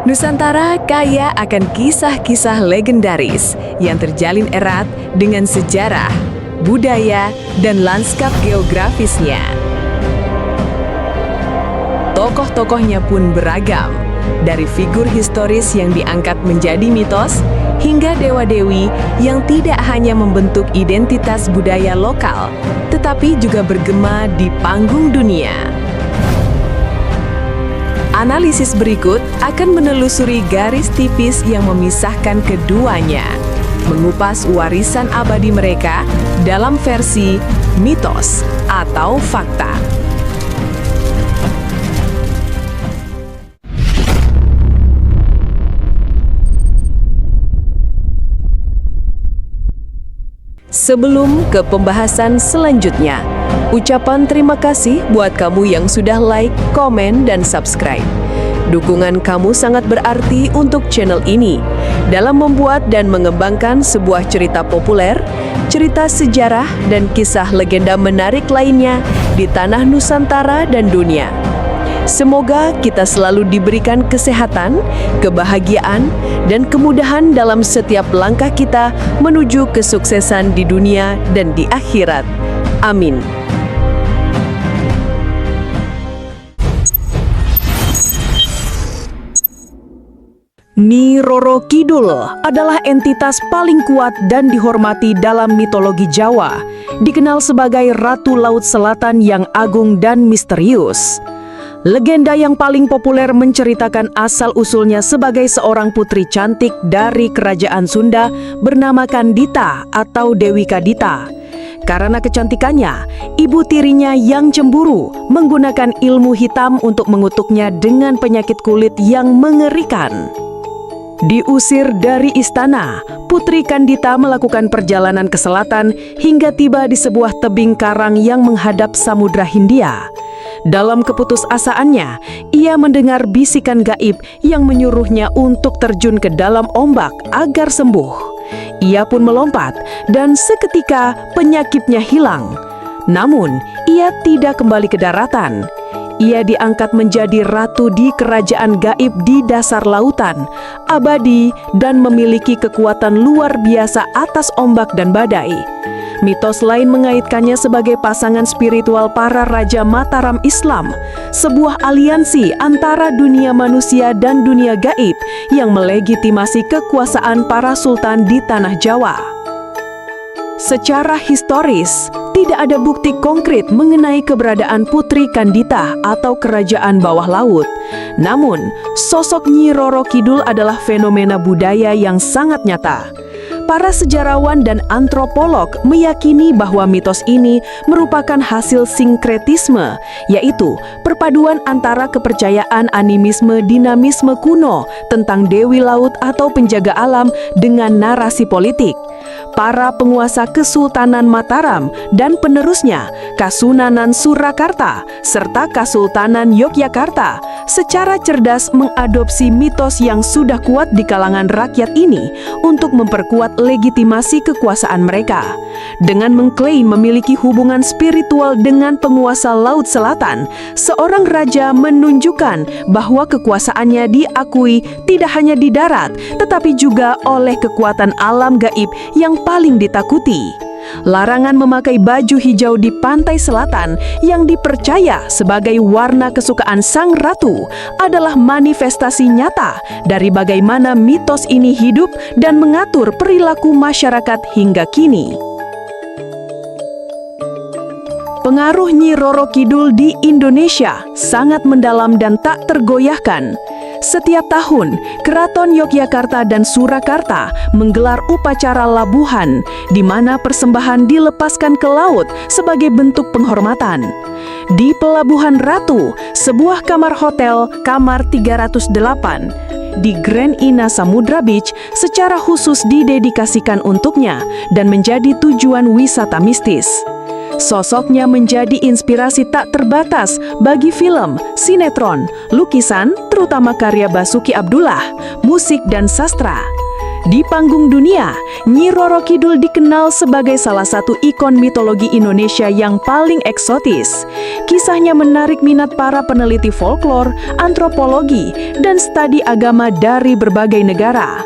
Nusantara kaya akan kisah-kisah legendaris yang terjalin erat dengan sejarah, budaya, dan lanskap geografisnya. Tokoh-tokohnya pun beragam, dari figur historis yang diangkat menjadi mitos, hingga dewa-dewi yang tidak hanya membentuk identitas budaya lokal, tetapi juga bergema di panggung dunia. Analisis berikut akan menelusuri garis tipis yang memisahkan keduanya, mengupas warisan abadi mereka dalam versi mitos atau fakta. Sebelum ke pembahasan selanjutnya, ucapan terima kasih buat kamu yang sudah like, komen, dan subscribe. Dukungan kamu sangat berarti untuk channel ini dalam membuat dan mengembangkan sebuah cerita populer, cerita sejarah, dan kisah legenda menarik lainnya di tanah Nusantara dan dunia. Semoga kita selalu diberikan kesehatan, kebahagiaan, dan kemudahan dalam setiap langkah kita menuju kesuksesan di dunia dan di akhirat. Amin. Nyi Roro Kidul adalah entitas paling kuat dan dihormati dalam mitologi Jawa, dikenal sebagai Ratu Laut Selatan yang agung dan misterius. Legenda yang paling populer menceritakan asal-usulnya sebagai seorang putri cantik dari kerajaan Sunda bernama Kandita atau Dewi Kadita. Karena kecantikannya, ibu tirinya yang cemburu menggunakan ilmu hitam untuk mengutuknya dengan penyakit kulit yang mengerikan. Diusir dari istana, Putri Kandita melakukan perjalanan ke selatan hingga tiba di sebuah tebing karang yang menghadap Samudra Hindia. Dalam keputusasaannya, ia mendengar bisikan gaib yang menyuruhnya untuk terjun ke dalam ombak agar sembuh. Ia pun melompat dan seketika penyakitnya hilang. Namun, ia tidak kembali ke daratan. Ia diangkat menjadi ratu di kerajaan gaib di dasar lautan, abadi dan memiliki kekuatan luar biasa atas ombak dan badai. Mitos lain mengaitkannya sebagai pasangan spiritual para raja Mataram Islam, sebuah aliansi antara dunia manusia dan dunia gaib yang melegitimasi kekuasaan para sultan di tanah Jawa. Secara historis, tidak ada bukti konkret mengenai keberadaan Putri Kandita atau kerajaan bawah laut. Namun, sosok Nyi Roro Kidul adalah fenomena budaya yang sangat nyata. Para sejarawan dan antropolog meyakini bahwa mitos ini merupakan hasil sinkretisme, yaitu perpaduan antara kepercayaan animisme dinamisme kuno tentang Dewi Laut atau penjaga alam dengan narasi politik. Para penguasa Kesultanan Mataram dan penerusnya, Kasunanan Surakarta, serta Kesultanan Yogyakarta, secara cerdas mengadopsi mitos yang sudah kuat di kalangan rakyat ini untuk memperkuat legitimasi kekuasaan mereka. Dengan mengklaim memiliki hubungan spiritual dengan penguasa Laut Selatan, seorang raja menunjukkan bahwa kekuasaannya diakui tidak hanya di darat, tetapi juga oleh kekuatan alam gaib yang paling ditakuti. Larangan memakai baju hijau di pantai selatan yang dipercaya sebagai warna kesukaan sang ratu adalah manifestasi nyata dari bagaimana mitos ini hidup dan mengatur perilaku masyarakat hingga kini. Pengaruh Nyi Roro Kidul di Indonesia sangat mendalam dan tak tergoyahkan. Setiap tahun, Keraton Yogyakarta dan Surakarta menggelar upacara labuhan, di mana persembahan dilepaskan ke laut sebagai bentuk penghormatan. Di Pelabuhan Ratu, sebuah kamar hotel, kamar 308, di Grand Ina Samudra Beach secara khusus didedikasikan untuknya dan menjadi tujuan wisata mistis. Sosoknya menjadi inspirasi tak terbatas bagi film, sinetron, lukisan, terutama karya Basuki Abdullah, musik dan sastra. Di panggung dunia, Nyi Roro Kidul dikenal sebagai salah satu ikon mitologi Indonesia yang paling eksotis. Kisahnya menarik minat para peneliti folklor, antropologi, dan studi agama dari berbagai negara.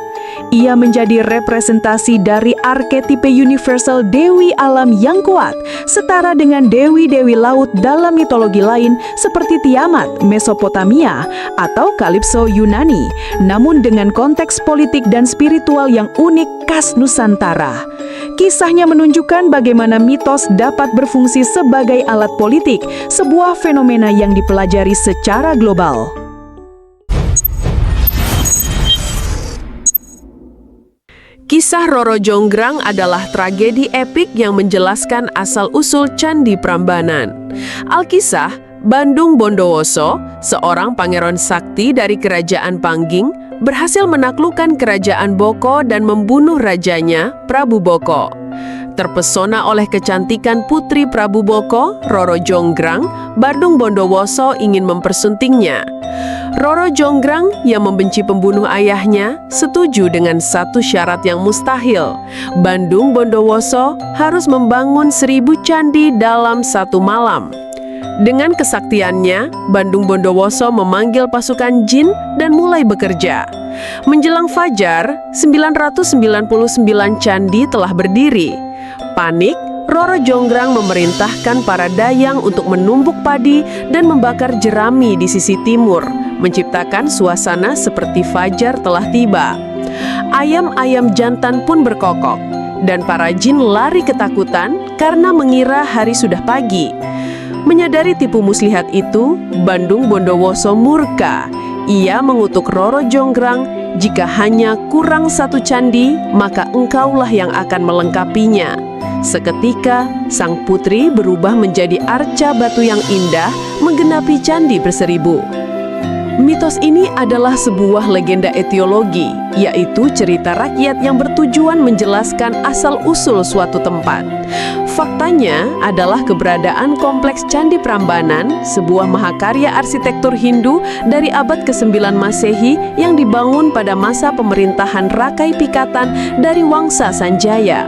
Ia menjadi representasi dari arketipe universal Dewi Alam yang kuat, setara dengan dewi-dewi laut dalam mitologi lain seperti Tiamat, Mesopotamia, atau Kalipso Yunani, namun dengan konteks politik dan spiritual yang unik khas Nusantara. Kisahnya menunjukkan bagaimana mitos dapat berfungsi sebagai alat politik, sebuah fenomena yang dipelajari secara global. Kisah Roro Jonggrang adalah tragedi epik yang menjelaskan asal-usul Candi Prambanan. Alkisah, Bandung Bondowoso, seorang pangeran sakti dari kerajaan Pangging, berhasil menaklukkan kerajaan Boko dan membunuh rajanya, Prabu Boko. Terpesona oleh kecantikan putri Prabu Boko, Roro Jonggrang, Bandung Bondowoso ingin mempersuntingnya. Roro Jonggrang yang membenci pembunuh ayahnya setuju dengan satu syarat yang mustahil. Bandung Bondowoso harus membangun 1000 candi dalam satu malam. Dengan kesaktiannya, Bandung Bondowoso memanggil pasukan jin dan mulai bekerja. Menjelang fajar, 999 candi telah berdiri. Panik, Roro Jonggrang memerintahkan para dayang untuk menumbuk padi dan membakar jerami di sisi timur, menciptakan suasana seperti fajar telah tiba. Ayam-ayam jantan pun berkokok, dan para jin lari ketakutan karena mengira hari sudah pagi. Menyadari tipu muslihat itu, Bandung Bondowoso murka. Ia mengutuk Roro Jonggrang, "Jika hanya kurang satu candi, maka engkaulah yang akan melengkapinya." Seketika, sang putri berubah menjadi arca batu yang indah, menggenapi candi berseribu. Mitos ini adalah sebuah legenda etiologi, yaitu cerita rakyat yang bertujuan menjelaskan asal-usul suatu tempat. Faktanya adalah keberadaan kompleks Candi Prambanan, sebuah mahakarya arsitektur Hindu dari abad ke-9 Masehi yang dibangun pada masa pemerintahan Rakai Pikatan dari Wangsa Sanjaya.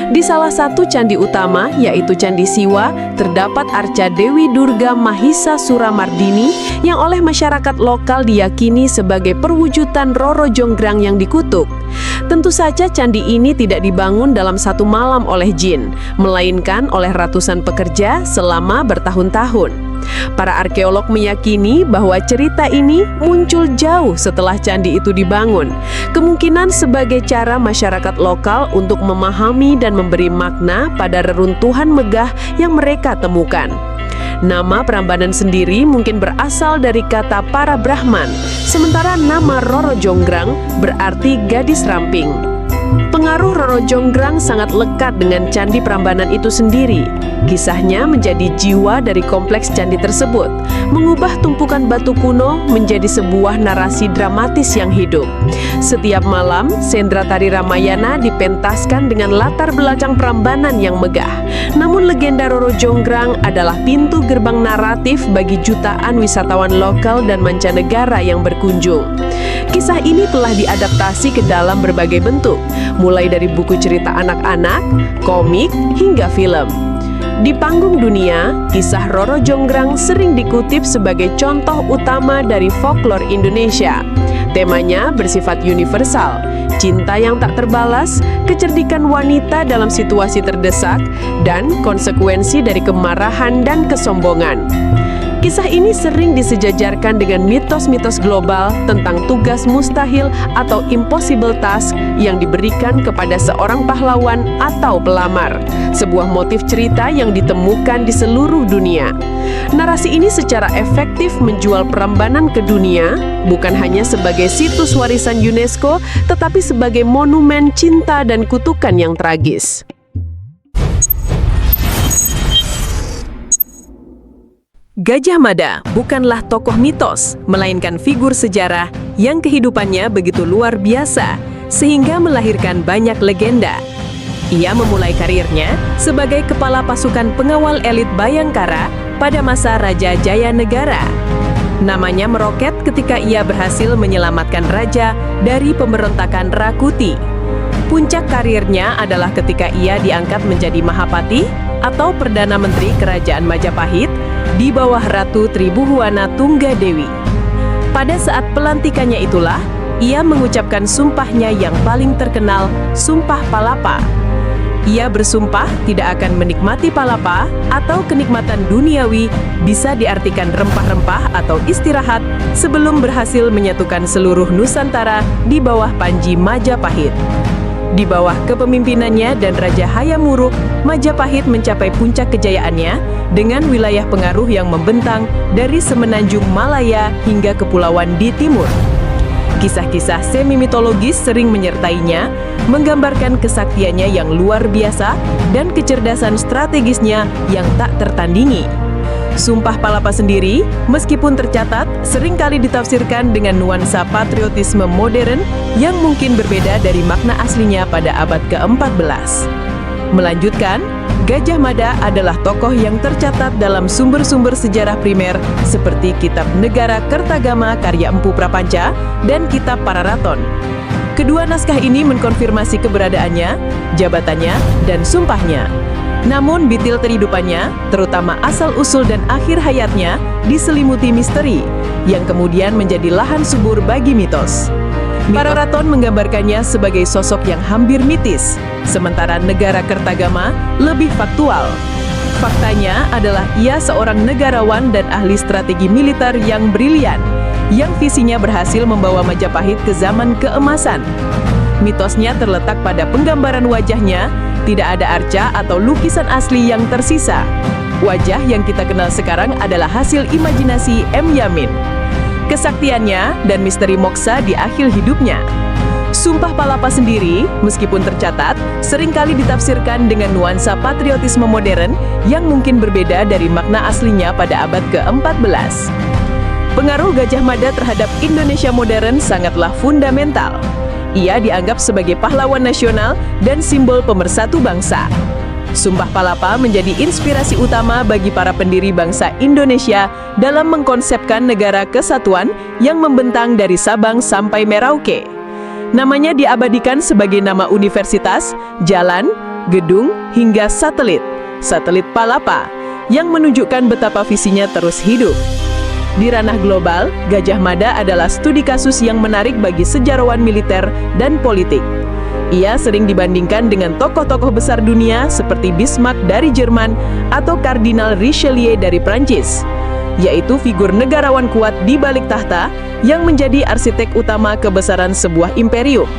Di salah satu candi utama, yaitu Candi Siwa, terdapat arca Dewi Durga Mahisa Suramardini yang oleh masyarakat lokal diyakini sebagai perwujudan Roro Jonggrang yang dikutuk. Tentu saja candi ini tidak dibangun dalam satu malam oleh jin, melainkan oleh ratusan pekerja selama bertahun-tahun. Para arkeolog meyakini bahwa cerita ini muncul jauh setelah candi itu dibangun, kemungkinan sebagai cara masyarakat lokal untuk memahami dan memberi makna pada reruntuhan megah yang mereka temukan. Nama Prambanan sendiri mungkin berasal dari kata para Brahman, sementara nama Roro Jonggrang berarti gadis ramping. Pengaruh Roro Jonggrang sangat lekat dengan Candi Prambanan itu sendiri. Kisahnya menjadi jiwa dari kompleks candi tersebut, mengubah tumpukan batu kuno menjadi sebuah narasi dramatis yang hidup. Setiap malam, sendra tari Ramayana dipentaskan dengan latar belakang Prambanan yang megah. Namun legenda Roro Jonggrang adalah pintu gerbang naratif bagi jutaan wisatawan lokal dan mancanegara yang berkunjung. Kisah ini telah diadaptasi ke dalam berbagai bentuk, mulai dari buku cerita anak-anak, komik, hingga film. Di panggung dunia, kisah Roro Jonggrang sering dikutip sebagai contoh utama dari folklore Indonesia. Temanya bersifat universal, cinta yang tak terbalas, kecerdikan wanita dalam situasi terdesak, dan konsekuensi dari kemarahan dan kesombongan. Kisah ini sering disejajarkan dengan mitos-mitos global tentang tugas mustahil atau impossible task yang diberikan kepada seorang pahlawan atau pelamar, sebuah motif cerita yang ditemukan di seluruh dunia. Narasi ini secara efektif menjual Prambanan ke dunia, bukan hanya sebagai situs warisan UNESCO, tetapi sebagai monumen cinta dan kutukan yang tragis. Gajah Mada bukanlah tokoh mitos, melainkan figur sejarah yang kehidupannya begitu luar biasa, sehingga melahirkan banyak legenda. Ia memulai karirnya sebagai kepala pasukan pengawal elit Bayangkara pada masa Raja Jayanegara. Namanya meroket ketika ia berhasil menyelamatkan raja dari pemberontakan Rakuti. Puncak karirnya adalah ketika ia diangkat menjadi Mahapati atau Perdana Menteri Kerajaan Majapahit di bawah Ratu Tribhuwana Tunggadewi. Pada saat pelantikannya itulah, ia mengucapkan sumpahnya yang paling terkenal, Sumpah Palapa. Ia bersumpah tidak akan menikmati palapa atau kenikmatan duniawi, bisa diartikan rempah-rempah atau istirahat sebelum berhasil menyatukan seluruh Nusantara di bawah Panji Majapahit. Di bawah kepemimpinannya dan Raja Hayam Wuruk, Majapahit mencapai puncak kejayaannya dengan wilayah pengaruh yang membentang dari semenanjung Malaya hingga kepulauan di timur. Kisah-kisah semi-mitologis sering menyertainya, menggambarkan kesaktiannya yang luar biasa dan kecerdasan strategisnya yang tak tertandingi. Sumpah Palapa sendiri, meskipun tercatat, seringkali ditafsirkan dengan nuansa patriotisme modern yang mungkin berbeda dari makna aslinya pada abad ke-14. Melanjutkan, Gajah Mada adalah tokoh yang tercatat dalam sumber-sumber sejarah primer seperti Kitab Negara Kertagama karya Empu Prapanca dan Kitab Pararaton. Kedua naskah ini mengkonfirmasi keberadaannya, jabatannya, dan sumpahnya. Namun bitil kehidupannya, terutama asal-usul dan akhir hayatnya, diselimuti misteri, yang kemudian menjadi lahan subur bagi mitos. Pararaton menggambarkannya sebagai sosok yang hampir mitis, sementara Negara Kertagama lebih faktual. Faktanya adalah ia seorang negarawan dan ahli strategi militer yang brilian, yang visinya berhasil membawa Majapahit ke zaman keemasan. Mitosnya terletak pada penggambaran wajahnya, tidak ada arca atau lukisan asli yang tersisa. Wajah yang kita kenal sekarang adalah hasil imajinasi M. Yamin. Kesaktiannya dan misteri moksa di akhir hidupnya. Sumpah Palapa sendiri, meskipun tercatat, seringkali ditafsirkan dengan nuansa patriotisme modern yang mungkin berbeda dari makna aslinya pada abad ke-14. Pengaruh Gajah Mada terhadap Indonesia modern sangatlah fundamental. Ia dianggap sebagai pahlawan nasional dan simbol pemersatu bangsa. Sumpah Palapa menjadi inspirasi utama bagi para pendiri bangsa Indonesia dalam mengkonsepkan negara kesatuan yang membentang dari Sabang sampai Merauke. Namanya diabadikan sebagai nama universitas, jalan, gedung, hingga satelit Palapa, yang menunjukkan betapa visinya terus hidup. Di ranah global, Gajah Mada adalah studi kasus yang menarik bagi sejarawan militer dan politik. Ia sering dibandingkan dengan tokoh-tokoh besar dunia seperti Bismarck dari Jerman atau Kardinal Richelieu dari Prancis, yaitu figur negarawan kuat di balik tahta yang menjadi arsitek utama kebesaran sebuah imperium.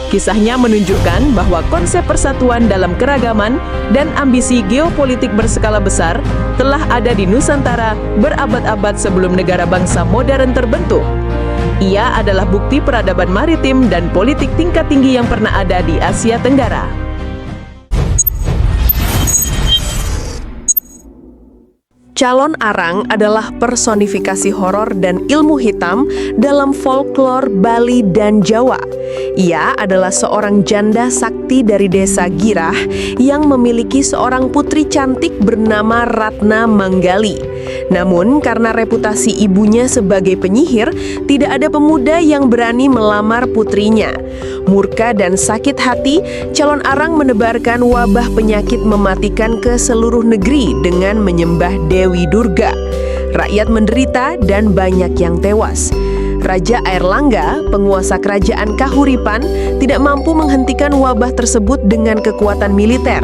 Kisahnya menunjukkan bahwa konsep persatuan dalam keragaman dan ambisi geopolitik berskala besar telah ada di Nusantara berabad-abad sebelum negara bangsa modern terbentuk. Ia adalah bukti peradaban maritim dan politik tingkat tinggi yang pernah ada di Asia Tenggara. Calon Arang adalah personifikasi horor dan ilmu hitam dalam folklore Bali dan Jawa. Ia adalah seorang janda sakti dari desa Girah yang memiliki seorang putri cantik bernama Ratna Manggali. Namun karena reputasi ibunya sebagai penyihir, tidak ada pemuda yang berani melamar putrinya. Murka dan sakit hati, calon Arang menebarkan wabah penyakit mematikan ke seluruh negeri dengan menyembah Dewi Durga. Rakyat menderita dan banyak yang tewas. Raja Airlangga, penguasa kerajaan Kahuripan, tidak mampu menghentikan wabah tersebut dengan kekuatan militer.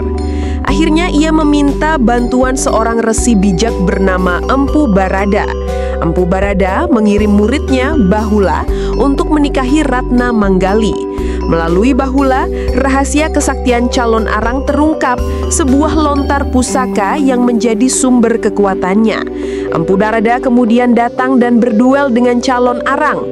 Akhirnya ia meminta bantuan seorang resi bijak bernama Empu Barada. Empu Barada mengirim muridnya Bahula untuk menikahi Ratna Manggali. Melalui Bahula, rahasia kesaktian calon Arang terungkap, sebuah lontar pusaka yang menjadi sumber kekuatannya. Empu Barada kemudian datang dan berduel dengan calon Arang.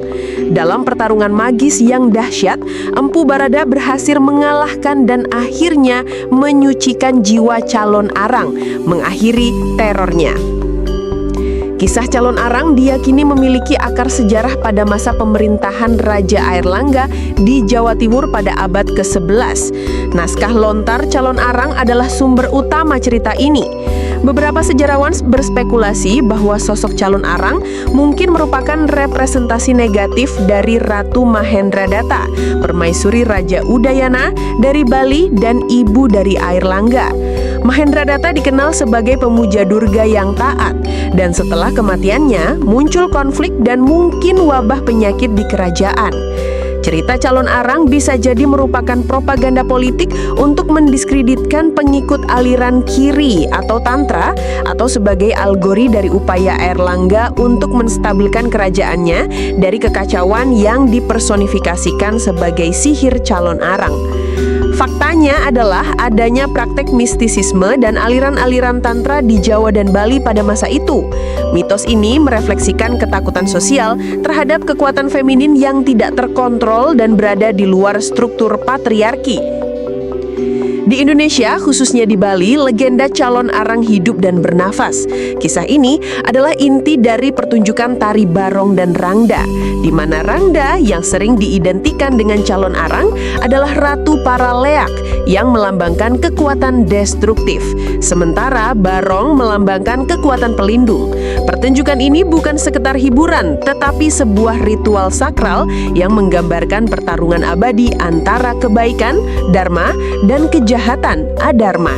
Dalam pertarungan magis yang dahsyat, Empu Barada berhasil mengalahkan dan akhirnya menyucikan jiwa calon Arang, mengakhiri terornya. Kisah calon Arang diyakini memiliki akar sejarah pada masa pemerintahan Raja Airlangga di Jawa Timur pada abad ke-11. Naskah lontar calon Arang adalah sumber utama cerita ini. Beberapa sejarawan berspekulasi bahwa sosok calon Arang mungkin merupakan representasi negatif dari Ratu Mahendradatta, permaisuri Raja Udayana dari Bali dan ibu dari Airlangga. Mahendradatta dikenal sebagai pemuja Durga yang taat, dan setelah kematiannya muncul konflik dan mungkin wabah penyakit di kerajaan. Cerita calon Arang bisa jadi merupakan propaganda politik untuk mendiskreditkan pengikut aliran kiri atau tantra, atau sebagai alegori dari upaya Airlangga untuk menstabilkan kerajaannya dari kekacauan yang dipersonifikasikan sebagai sihir calon Arang. Faktanya adalah adanya praktek mistisisme dan aliran-aliran tantra di Jawa dan Bali pada masa itu. Mitos ini merefleksikan ketakutan sosial terhadap kekuatan feminin yang tidak terkontrol dan berada di luar struktur patriarki. Di Indonesia, khususnya di Bali, legenda calon Arang hidup dan bernafas. Kisah ini adalah inti dari pertunjukan tari Barong dan Rangda, di mana Rangda yang sering diidentikan dengan calon Arang adalah Ratu para Leak yang melambangkan kekuatan destruktif, sementara Barong melambangkan kekuatan pelindung. Pertunjukan ini bukan sekedar hiburan, tetapi sebuah ritual sakral yang menggambarkan pertarungan abadi antara kebaikan, dharma, dan kejahatan, adharma.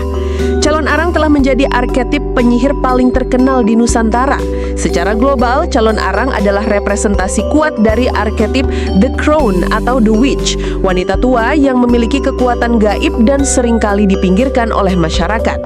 Calon Arang telah menjadi arketip penyihir paling terkenal di Nusantara. Secara global, calon Arang adalah representasi kuat dari arketip The Crown atau The Witch, wanita tua yang memiliki kekuatan gaib dan seringkali dipinggirkan oleh masyarakat.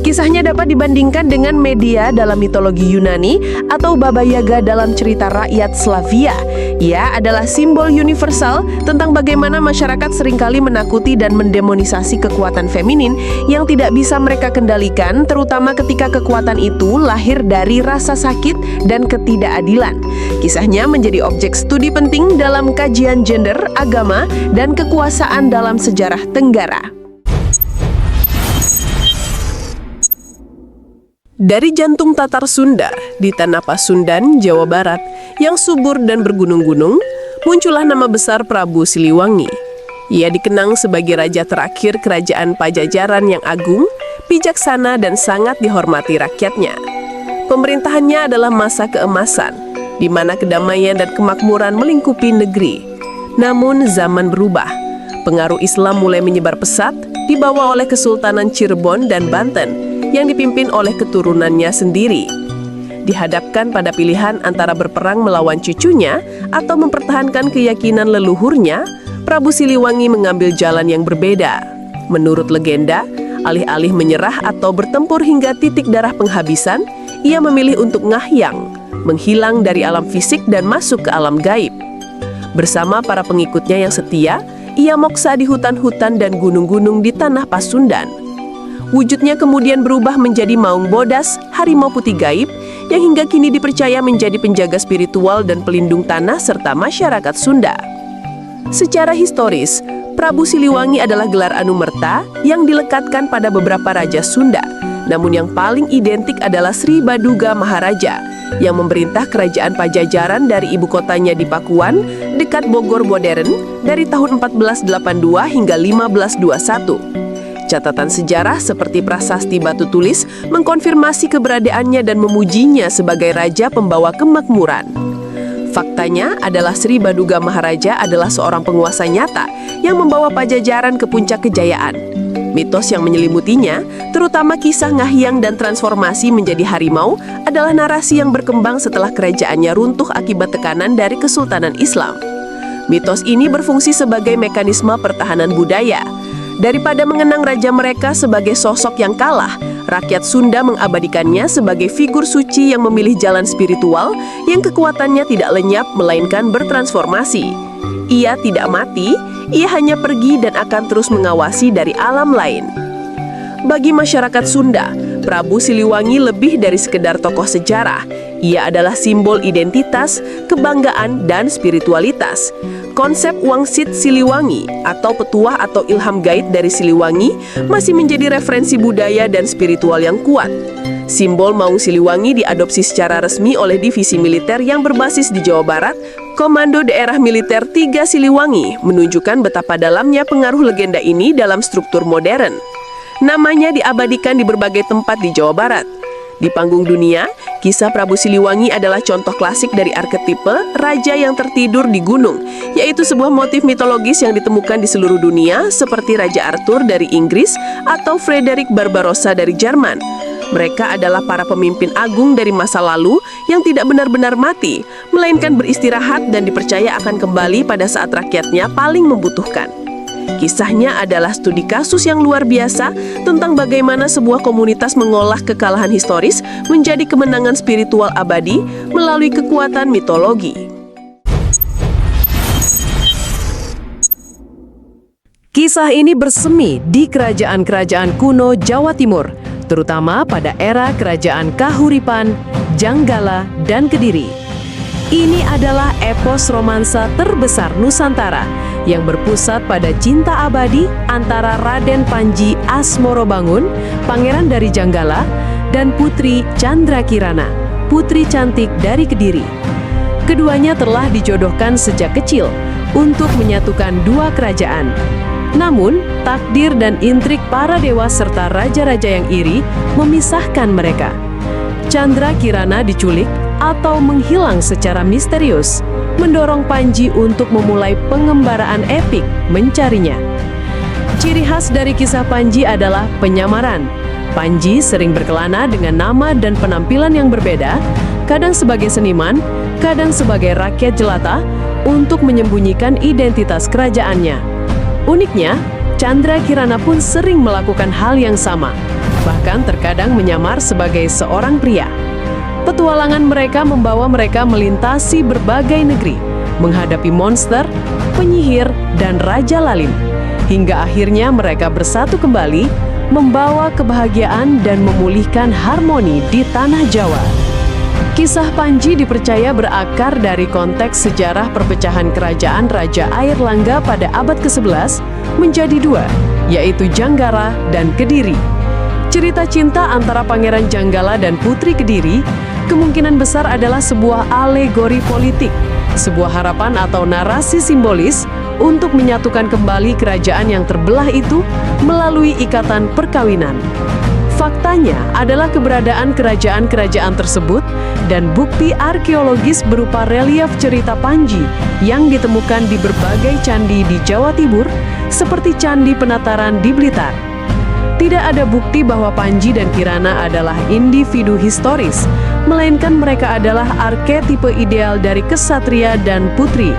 Kisahnya dapat dibandingkan dengan Medea dalam mitologi Yunani atau Baba Yaga dalam cerita rakyat Slavia. Ia adalah simbol universal tentang bagaimana masyarakat seringkali menakuti dan mendemonisasi kekuatan feminin yang tidak bisa mereka kendalikan, terutama ketika kekuatan itu lahir dari rasa sakit dan ketidakadilan. Kisahnya menjadi objek studi penting dalam kajian gender, agama, dan kekuasaan dalam sejarah Tenggara. Dari jantung Tatar Sunda di Tanah Pasundan, Jawa Barat, yang subur dan bergunung-gunung, muncullah nama besar Prabu Siliwangi. Ia dikenang sebagai raja terakhir kerajaan Pajajaran yang agung, bijaksana, dan sangat dihormati rakyatnya. Pemerintahannya adalah masa keemasan, di mana kedamaian dan kemakmuran melingkupi negeri. Namun zaman berubah, pengaruh Islam mulai menyebar pesat, dibawa oleh Kesultanan Cirebon dan Banten, yang dipimpin oleh keturunannya sendiri. Dihadapkan pada pilihan antara berperang melawan cucunya atau mempertahankan keyakinan leluhurnya, Prabu Siliwangi mengambil jalan yang berbeda. Menurut legenda, alih-alih menyerah atau bertempur hingga titik darah penghabisan, ia memilih untuk ngahyang, menghilang dari alam fisik dan masuk ke alam gaib. Bersama para pengikutnya yang setia, ia moksa di hutan-hutan dan gunung-gunung di Tanah Pasundan. Wujudnya kemudian berubah menjadi Maung Bodas, harimau putih gaib, yang hingga kini dipercaya menjadi penjaga spiritual dan pelindung tanah serta masyarakat Sunda. Secara historis, Prabu Siliwangi adalah gelar anumerta yang dilekatkan pada beberapa raja Sunda. Namun yang paling identik adalah Sri Baduga Maharaja, yang memerintah kerajaan Pajajaran dari ibu kotanya di Pakuan, dekat Bogor modern, dari tahun 1482 hingga 1521. Catatan sejarah seperti prasasti batu tulis mengkonfirmasi keberadaannya dan memujinya sebagai raja pembawa kemakmuran. Faktanya adalah Sri Baduga Maharaja adalah seorang penguasa nyata yang membawa Pajajaran ke puncak kejayaan. Mitos yang menyelimutinya, terutama kisah ngahyang dan transformasi menjadi harimau, adalah narasi yang berkembang setelah kerajaannya runtuh akibat tekanan dari Kesultanan Islam. Mitos ini berfungsi sebagai mekanisme pertahanan budaya. Daripada mengenang raja mereka sebagai sosok yang kalah, rakyat Sunda mengabadikannya sebagai figur suci yang memilih jalan spiritual yang kekuatannya tidak lenyap melainkan bertransformasi. Ia tidak mati, ia hanya pergi dan akan terus mengawasi dari alam lain. Bagi masyarakat Sunda, Prabu Siliwangi lebih dari sekedar tokoh sejarah. Ia adalah simbol identitas, kebanggaan, dan spiritualitas. Konsep Wangsit Siliwangi atau petuah atau ilham gaib dari Siliwangi masih menjadi referensi budaya dan spiritual yang kuat. Simbol Maung Siliwangi diadopsi secara resmi oleh divisi militer yang berbasis di Jawa Barat, Komando Daerah Militer 3 Siliwangi, menunjukkan betapa dalamnya pengaruh legenda ini dalam struktur modern. Namanya diabadikan di berbagai tempat di Jawa Barat. Di panggung dunia, kisah Prabu Siliwangi adalah contoh klasik dari arketipe raja yang tertidur di gunung, yaitu sebuah motif mitologis yang ditemukan di seluruh dunia seperti Raja Arthur dari Inggris atau Frederick Barbarossa dari Jerman. Mereka adalah para pemimpin agung dari masa lalu yang tidak benar-benar mati, melainkan beristirahat dan dipercaya akan kembali pada saat rakyatnya paling membutuhkan. Kisahnya adalah studi kasus yang luar biasa tentang bagaimana sebuah komunitas mengolah kekalahan historis menjadi kemenangan spiritual abadi melalui kekuatan mitologi. Kisah ini bersemi di kerajaan-kerajaan kuno Jawa Timur, terutama pada era kerajaan Kahuripan, Janggala, dan Kediri. Ini adalah epos romansa terbesar Nusantara yang berpusat pada cinta abadi antara Raden Panji Asmorobangun, pangeran dari Janggala, dan Putri Candrakirana, putri cantik dari Kediri. Keduanya telah dijodohkan sejak kecil untuk menyatukan dua kerajaan. Namun, takdir dan intrik para dewa serta raja-raja yang iri memisahkan mereka. Candrakirana diculik atau menghilang secara misterius, mendorong Panji untuk memulai pengembaraan epik mencarinya. Ciri khas dari kisah Panji adalah penyamaran. Panji sering berkelana dengan nama dan penampilan yang berbeda, kadang sebagai seniman, kadang sebagai rakyat jelata, untuk menyembunyikan identitas kerajaannya. Uniknya, Candrakirana pun sering melakukan hal yang sama, bahkan terkadang menyamar sebagai seorang pria. Petualangan mereka membawa mereka melintasi berbagai negeri, menghadapi monster, penyihir, dan raja lalim. Hingga akhirnya mereka bersatu kembali, membawa kebahagiaan dan memulihkan harmoni di tanah Jawa. Kisah Panji dipercaya berakar dari konteks sejarah perpecahan kerajaan Raja Airlangga pada abad ke-11 menjadi dua, yaitu Janggala dan Kediri. Cerita cinta antara Pangeran Janggala dan Putri Kediri kemungkinan besar adalah sebuah alegori politik, sebuah harapan atau narasi simbolis untuk menyatukan kembali kerajaan yang terbelah itu melalui ikatan perkawinan. Faktanya adalah keberadaan kerajaan-kerajaan tersebut dan bukti arkeologis berupa relief cerita Panji yang ditemukan di berbagai candi di Jawa Timur, seperti Candi Penataran di Blitar. Tidak ada bukti bahwa Panji dan Kirana adalah individu historis, melainkan mereka adalah arketipe ideal dari kesatria dan putri.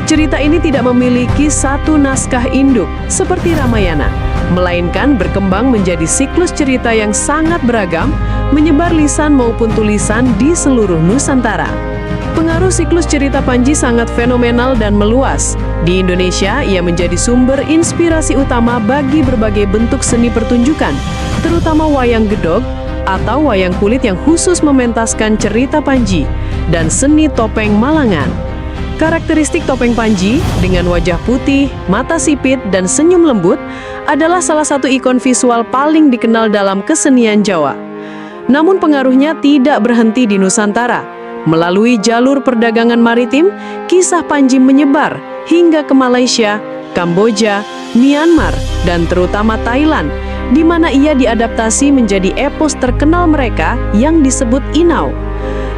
Cerita ini tidak memiliki satu naskah induk seperti Ramayana, melainkan berkembang menjadi siklus cerita yang sangat beragam, menyebar lisan maupun tulisan di seluruh Nusantara. Pengaruh siklus cerita Panji sangat fenomenal dan meluas. Di Indonesia, ia menjadi sumber inspirasi utama bagi berbagai bentuk seni pertunjukan, terutama wayang gedog atau wayang kulit yang khusus mementaskan cerita Panji, dan seni topeng Malangan. Karakteristik topeng Panji dengan wajah putih, mata sipit, dan senyum lembut adalah salah satu ikon visual paling dikenal dalam kesenian Jawa. Namun pengaruhnya tidak berhenti di Nusantara. Melalui jalur perdagangan maritim, kisah Panji menyebar hingga ke Malaysia, Kamboja, Myanmar, dan terutama Thailand, di mana ia diadaptasi menjadi epos terkenal mereka yang disebut Inau.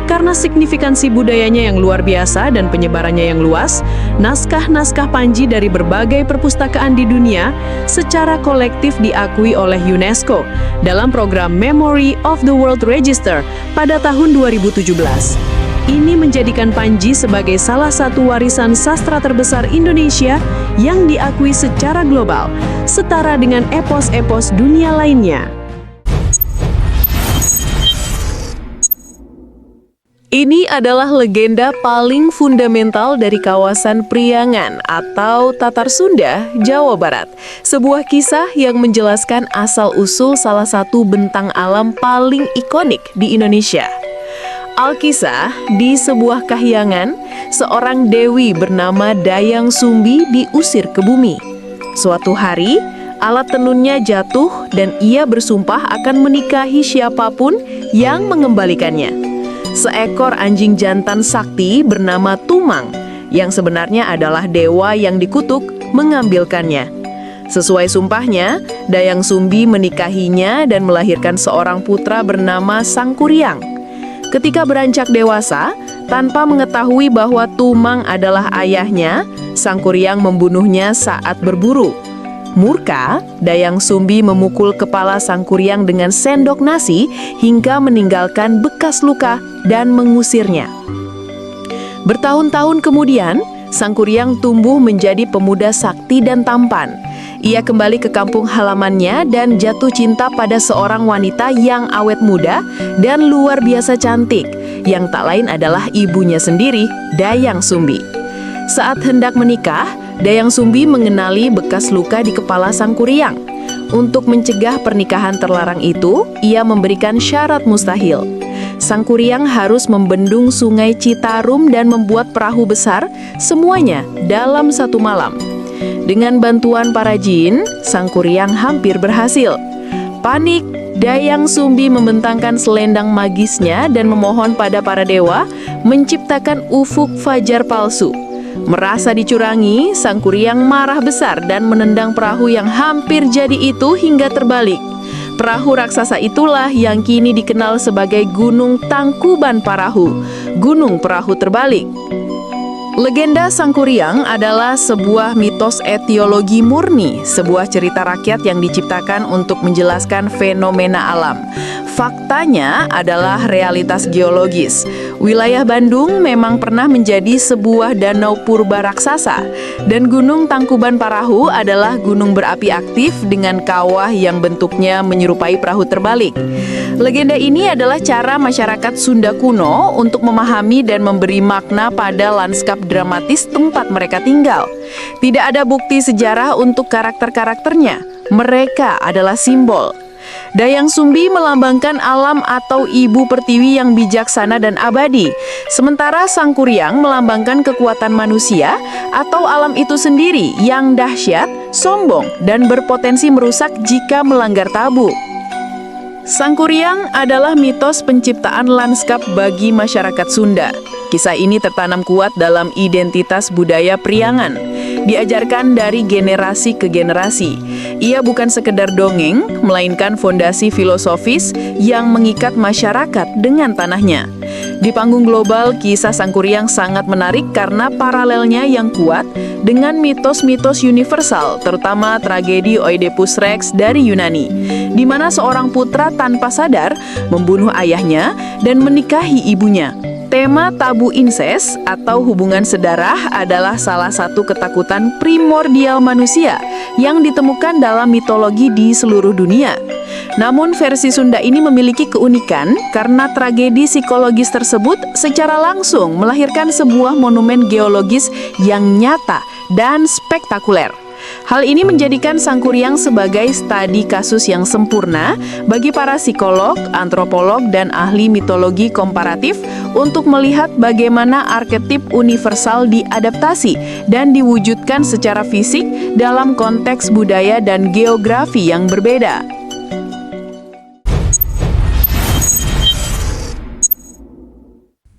Karena signifikansi budayanya yang luar biasa dan penyebarannya yang luas, naskah-naskah Panji dari berbagai perpustakaan di dunia secara kolektif diakui oleh UNESCO dalam program Memory of the World Register pada tahun 2017. Ini menjadikan Panji sebagai salah satu warisan sastra terbesar Indonesia yang diakui secara global, setara dengan epos-epos dunia lainnya. Ini adalah legenda paling fundamental dari kawasan Priangan atau Tatar Sunda, Jawa Barat. Sebuah kisah yang menjelaskan asal-usul salah satu bentang alam paling ikonik di Indonesia. Alkisah, di sebuah kahyangan, seorang dewi bernama Dayang Sumbi diusir ke bumi. Suatu hari, alat tenunnya jatuh dan ia bersumpah akan menikahi siapapun yang mengembalikannya. Seekor anjing jantan sakti bernama Tumang, yang sebenarnya adalah dewa yang dikutuk, mengambilkannya. Sesuai sumpahnya, Dayang Sumbi menikahinya dan melahirkan seorang putra bernama Sangkuriang. Ketika beranjak dewasa, tanpa mengetahui bahwa Tumang adalah ayahnya, Sangkuriang membunuhnya saat berburu. Murka, Dayang Sumbi memukul kepala Sangkuriang dengan sendok nasi hingga meninggalkan bekas luka dan mengusirnya. Bertahun-tahun kemudian, Sangkuriang tumbuh menjadi pemuda sakti dan tampan. Ia kembali ke kampung halamannya dan jatuh cinta pada seorang wanita yang awet muda dan luar biasa cantik, yang tak lain adalah ibunya sendiri, Dayang Sumbi. Saat hendak menikah, Dayang Sumbi mengenali bekas luka di kepala Sangkuriang. Untuk mencegah pernikahan terlarang itu, ia memberikan syarat mustahil. Sangkuriang harus membendung sungai Citarum dan membuat perahu besar, semuanya dalam satu malam. Dengan bantuan para jin, Sangkuriang hampir berhasil. Panik, Dayang Sumbi membentangkan selendang magisnya dan memohon pada para dewa menciptakan ufuk fajar palsu. Merasa dicurangi, Sangkuriang marah besar dan menendang perahu yang hampir jadi itu hingga terbalik. Perahu raksasa itulah yang kini dikenal sebagai Gunung Tangkuban Parahu, Gunung Perahu Terbalik. Legenda Sangkuriang adalah sebuah mitos etiologi murni, sebuah cerita rakyat yang diciptakan untuk menjelaskan fenomena alam. Faktanya adalah realitas geologis. Wilayah Bandung memang pernah menjadi sebuah danau purba raksasa, dan Gunung Tangkuban Parahu adalah gunung berapi aktif dengan kawah yang bentuknya menyerupai perahu terbalik. Legenda ini adalah cara masyarakat Sunda kuno untuk memahami dan memberi makna pada lanskap dramatis tempat mereka tinggal. Tidak ada bukti sejarah untuk karakter-karakternya. Mereka adalah simbol. Dayang Sumbi melambangkan alam atau ibu pertiwi yang bijaksana dan abadi. Sementara Sangkuriang melambangkan kekuatan manusia atau alam itu sendiri yang dahsyat, sombong, dan berpotensi merusak jika melanggar tabu. Sangkuriang adalah mitos penciptaan lanskap bagi masyarakat Sunda. Kisah ini tertanam kuat dalam identitas budaya Priangan. Diajarkan dari generasi ke generasi. Ia bukan sekedar dongeng, melainkan fondasi filosofis yang mengikat masyarakat dengan tanahnya. Di panggung global, kisah Sangkuriang sangat menarik karena paralelnya yang kuat dengan mitos-mitos universal, terutama tragedi Oedipus Rex dari Yunani, di mana seorang putra tanpa sadar membunuh ayahnya dan menikahi ibunya. Tema tabu inses atau hubungan sedarah adalah salah satu ketakutan primordial manusia yang ditemukan dalam mitologi di seluruh dunia. Namun versi Sunda ini memiliki keunikan karena tragedi psikologis tersebut secara langsung melahirkan sebuah monumen geologis yang nyata dan spektakuler. Hal ini menjadikan Sangkuriang sebagai studi kasus yang sempurna bagi para psikolog, antropolog, dan ahli mitologi komparatif untuk melihat bagaimana arketip universal diadaptasi dan diwujudkan secara fisik dalam konteks budaya dan geografi yang berbeda.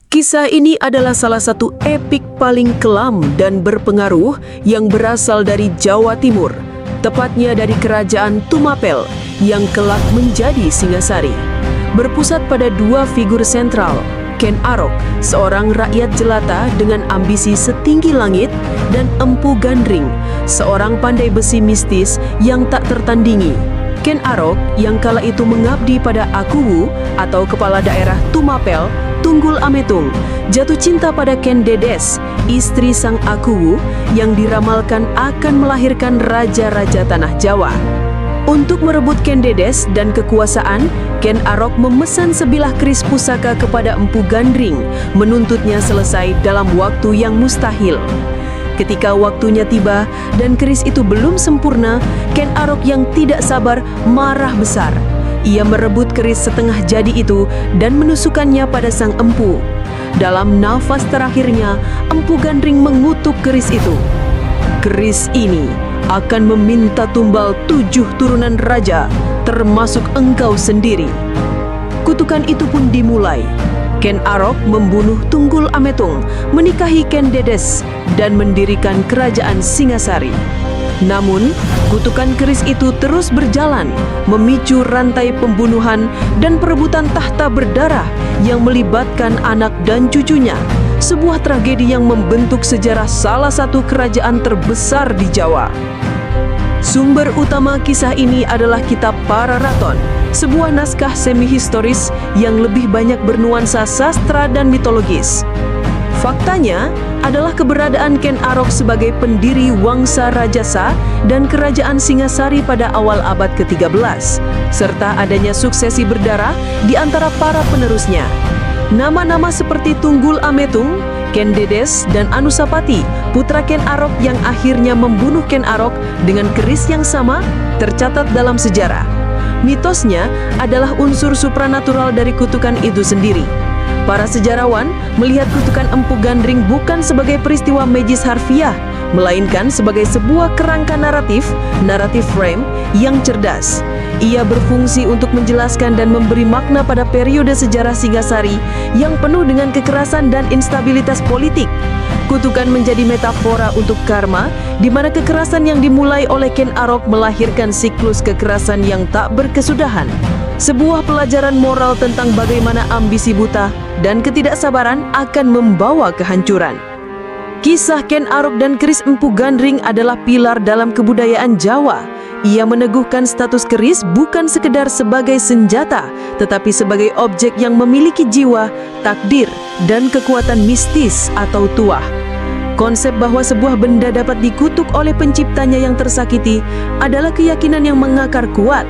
Kisah ini adalah salah satu epik paling kelam dan berpengaruh yang berasal dari Jawa Timur, tepatnya dari kerajaan Tumapel yang kelak menjadi Singasari. Berpusat pada dua figur sentral, Ken Arok, seorang rakyat jelata dengan ambisi setinggi langit, dan Empu Gandring, seorang pandai besi mistis yang tak tertandingi. Ken Arok yang kala itu mengabdi pada Akuwu atau kepala daerah Tumapel, Tunggul Ametung, jatuh cinta pada Ken Dedes, istri sang Akuwu yang diramalkan akan melahirkan raja-raja tanah Jawa. Untuk merebut Ken Dedes dan kekuasaan, Ken Arok memesan sebilah keris pusaka kepada Empu Gandring, menuntutnya selesai dalam waktu yang mustahil. Ketika waktunya tiba dan keris itu belum sempurna, Ken Arok yang tidak sabar marah besar. Ia merebut keris setengah jadi itu dan menusukkannya pada sang empu. Dalam nafas terakhirnya, Empu Gandring mengutuk keris itu. Keris ini akan meminta tumbal 7 turunan raja, termasuk engkau sendiri. Kutukan itu pun dimulai. Ken Arok membunuh Tunggul Ametung, menikahi Ken Dedes, dan mendirikan kerajaan Singasari. Namun, kutukan keris itu terus berjalan, memicu rantai pembunuhan dan perebutan tahta berdarah yang melibatkan anak dan cucunya. Sebuah tragedi yang membentuk sejarah salah satu kerajaan terbesar di Jawa. Sumber utama kisah ini adalah kitab Pararaton, sebuah naskah semi-historis yang lebih banyak bernuansa sastra dan mitologis. Faktanya adalah keberadaan Ken Arok sebagai pendiri Wangsa Rajasa dan Kerajaan Singasari pada awal abad ke-13, serta adanya suksesi berdarah di antara para penerusnya. Nama-nama seperti Tunggul Ametung, Ken Dedes, dan Anusapati, putra Ken Arok yang akhirnya membunuh Ken Arok dengan keris yang sama, tercatat dalam sejarah. Mitosnya adalah unsur supranatural dari kutukan itu sendiri. Para sejarawan melihat kutukan Empu Gandring bukan sebagai peristiwa magis harfiah, melainkan sebagai sebuah kerangka naratif frame yang cerdas. Ia berfungsi untuk menjelaskan dan memberi makna pada periode sejarah Singasari yang penuh dengan kekerasan dan instabilitas politik. Kutukan menjadi metafora untuk karma, di mana kekerasan yang dimulai oleh Ken Arok melahirkan siklus kekerasan yang tak berkesudahan. Sebuah pelajaran moral tentang bagaimana ambisi buta dan ketidaksabaran akan membawa kehancuran. Kisah Ken Arok dan keris Empu Gandring adalah pilar dalam kebudayaan Jawa. Ia meneguhkan status keris bukan sekedar sebagai senjata, tetapi sebagai objek yang memiliki jiwa, takdir, dan kekuatan mistis atau tuah. Konsep bahwa sebuah benda dapat dikutuk oleh penciptanya yang tersakiti adalah keyakinan yang mengakar kuat.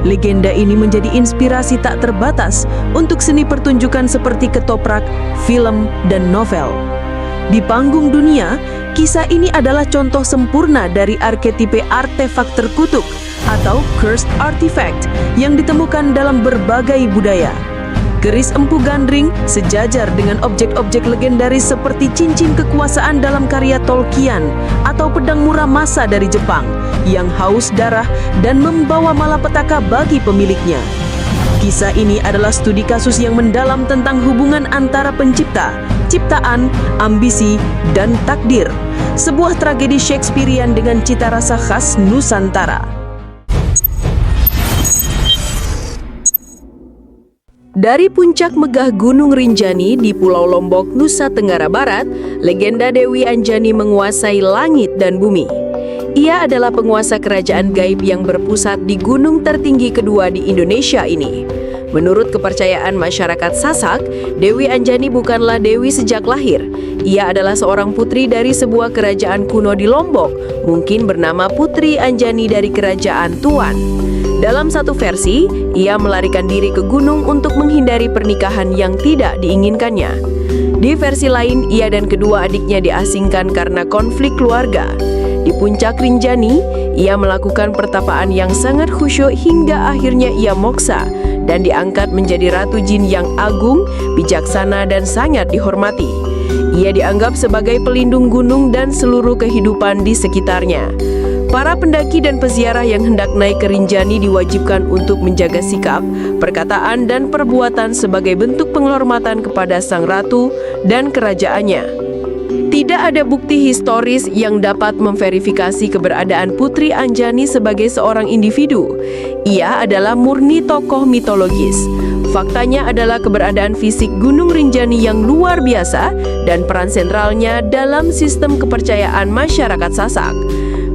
Legenda ini menjadi inspirasi tak terbatas untuk seni pertunjukan seperti ketoprak, film, dan novel. Di panggung dunia, kisah ini adalah contoh sempurna dari arketipe artefak terkutuk atau cursed artifact yang ditemukan dalam berbagai budaya. Keris Empu Gandring sejajar dengan objek-objek legendaris seperti cincin kekuasaan dalam karya Tolkien atau pedang Muramasa dari Jepang yang haus darah dan membawa malapetaka bagi pemiliknya. Kisah ini adalah studi kasus yang mendalam tentang hubungan antara pencipta, ciptaan, ambisi, dan takdir. Sebuah tragedi Shakespearean dengan cita rasa khas Nusantara. Dari puncak megah Gunung Rinjani di Pulau Lombok, Nusa Tenggara Barat, legenda Dewi Anjani menguasai langit dan bumi. Ia adalah penguasa kerajaan gaib yang berpusat di gunung tertinggi kedua di Indonesia ini. Menurut kepercayaan masyarakat Sasak, Dewi Anjani bukanlah dewi sejak lahir. Ia adalah seorang putri dari sebuah kerajaan kuno di Lombok, mungkin bernama Putri Anjani dari Kerajaan Tuan. Dalam satu versi, ia melarikan diri ke gunung untuk menghindari pernikahan yang tidak diinginkannya. Di versi lain, ia dan kedua adiknya diasingkan karena konflik keluarga. Di puncak Rinjani, ia melakukan pertapaan yang sangat khusyuk hingga akhirnya ia moksa dan diangkat menjadi ratu jin yang agung, bijaksana, dan sangat dihormati. Ia dianggap sebagai pelindung gunung dan seluruh kehidupan di sekitarnya. Para pendaki dan peziarah yang hendak naik ke Rinjani diwajibkan untuk menjaga sikap, perkataan, dan perbuatan sebagai bentuk penghormatan kepada sang ratu dan kerajaannya. Tidak ada bukti historis yang dapat memverifikasi keberadaan Putri Anjani sebagai seorang individu. Ia adalah murni tokoh mitologis. Faktanya adalah keberadaan fisik Gunung Rinjani yang luar biasa dan peran sentralnya dalam sistem kepercayaan masyarakat Sasak.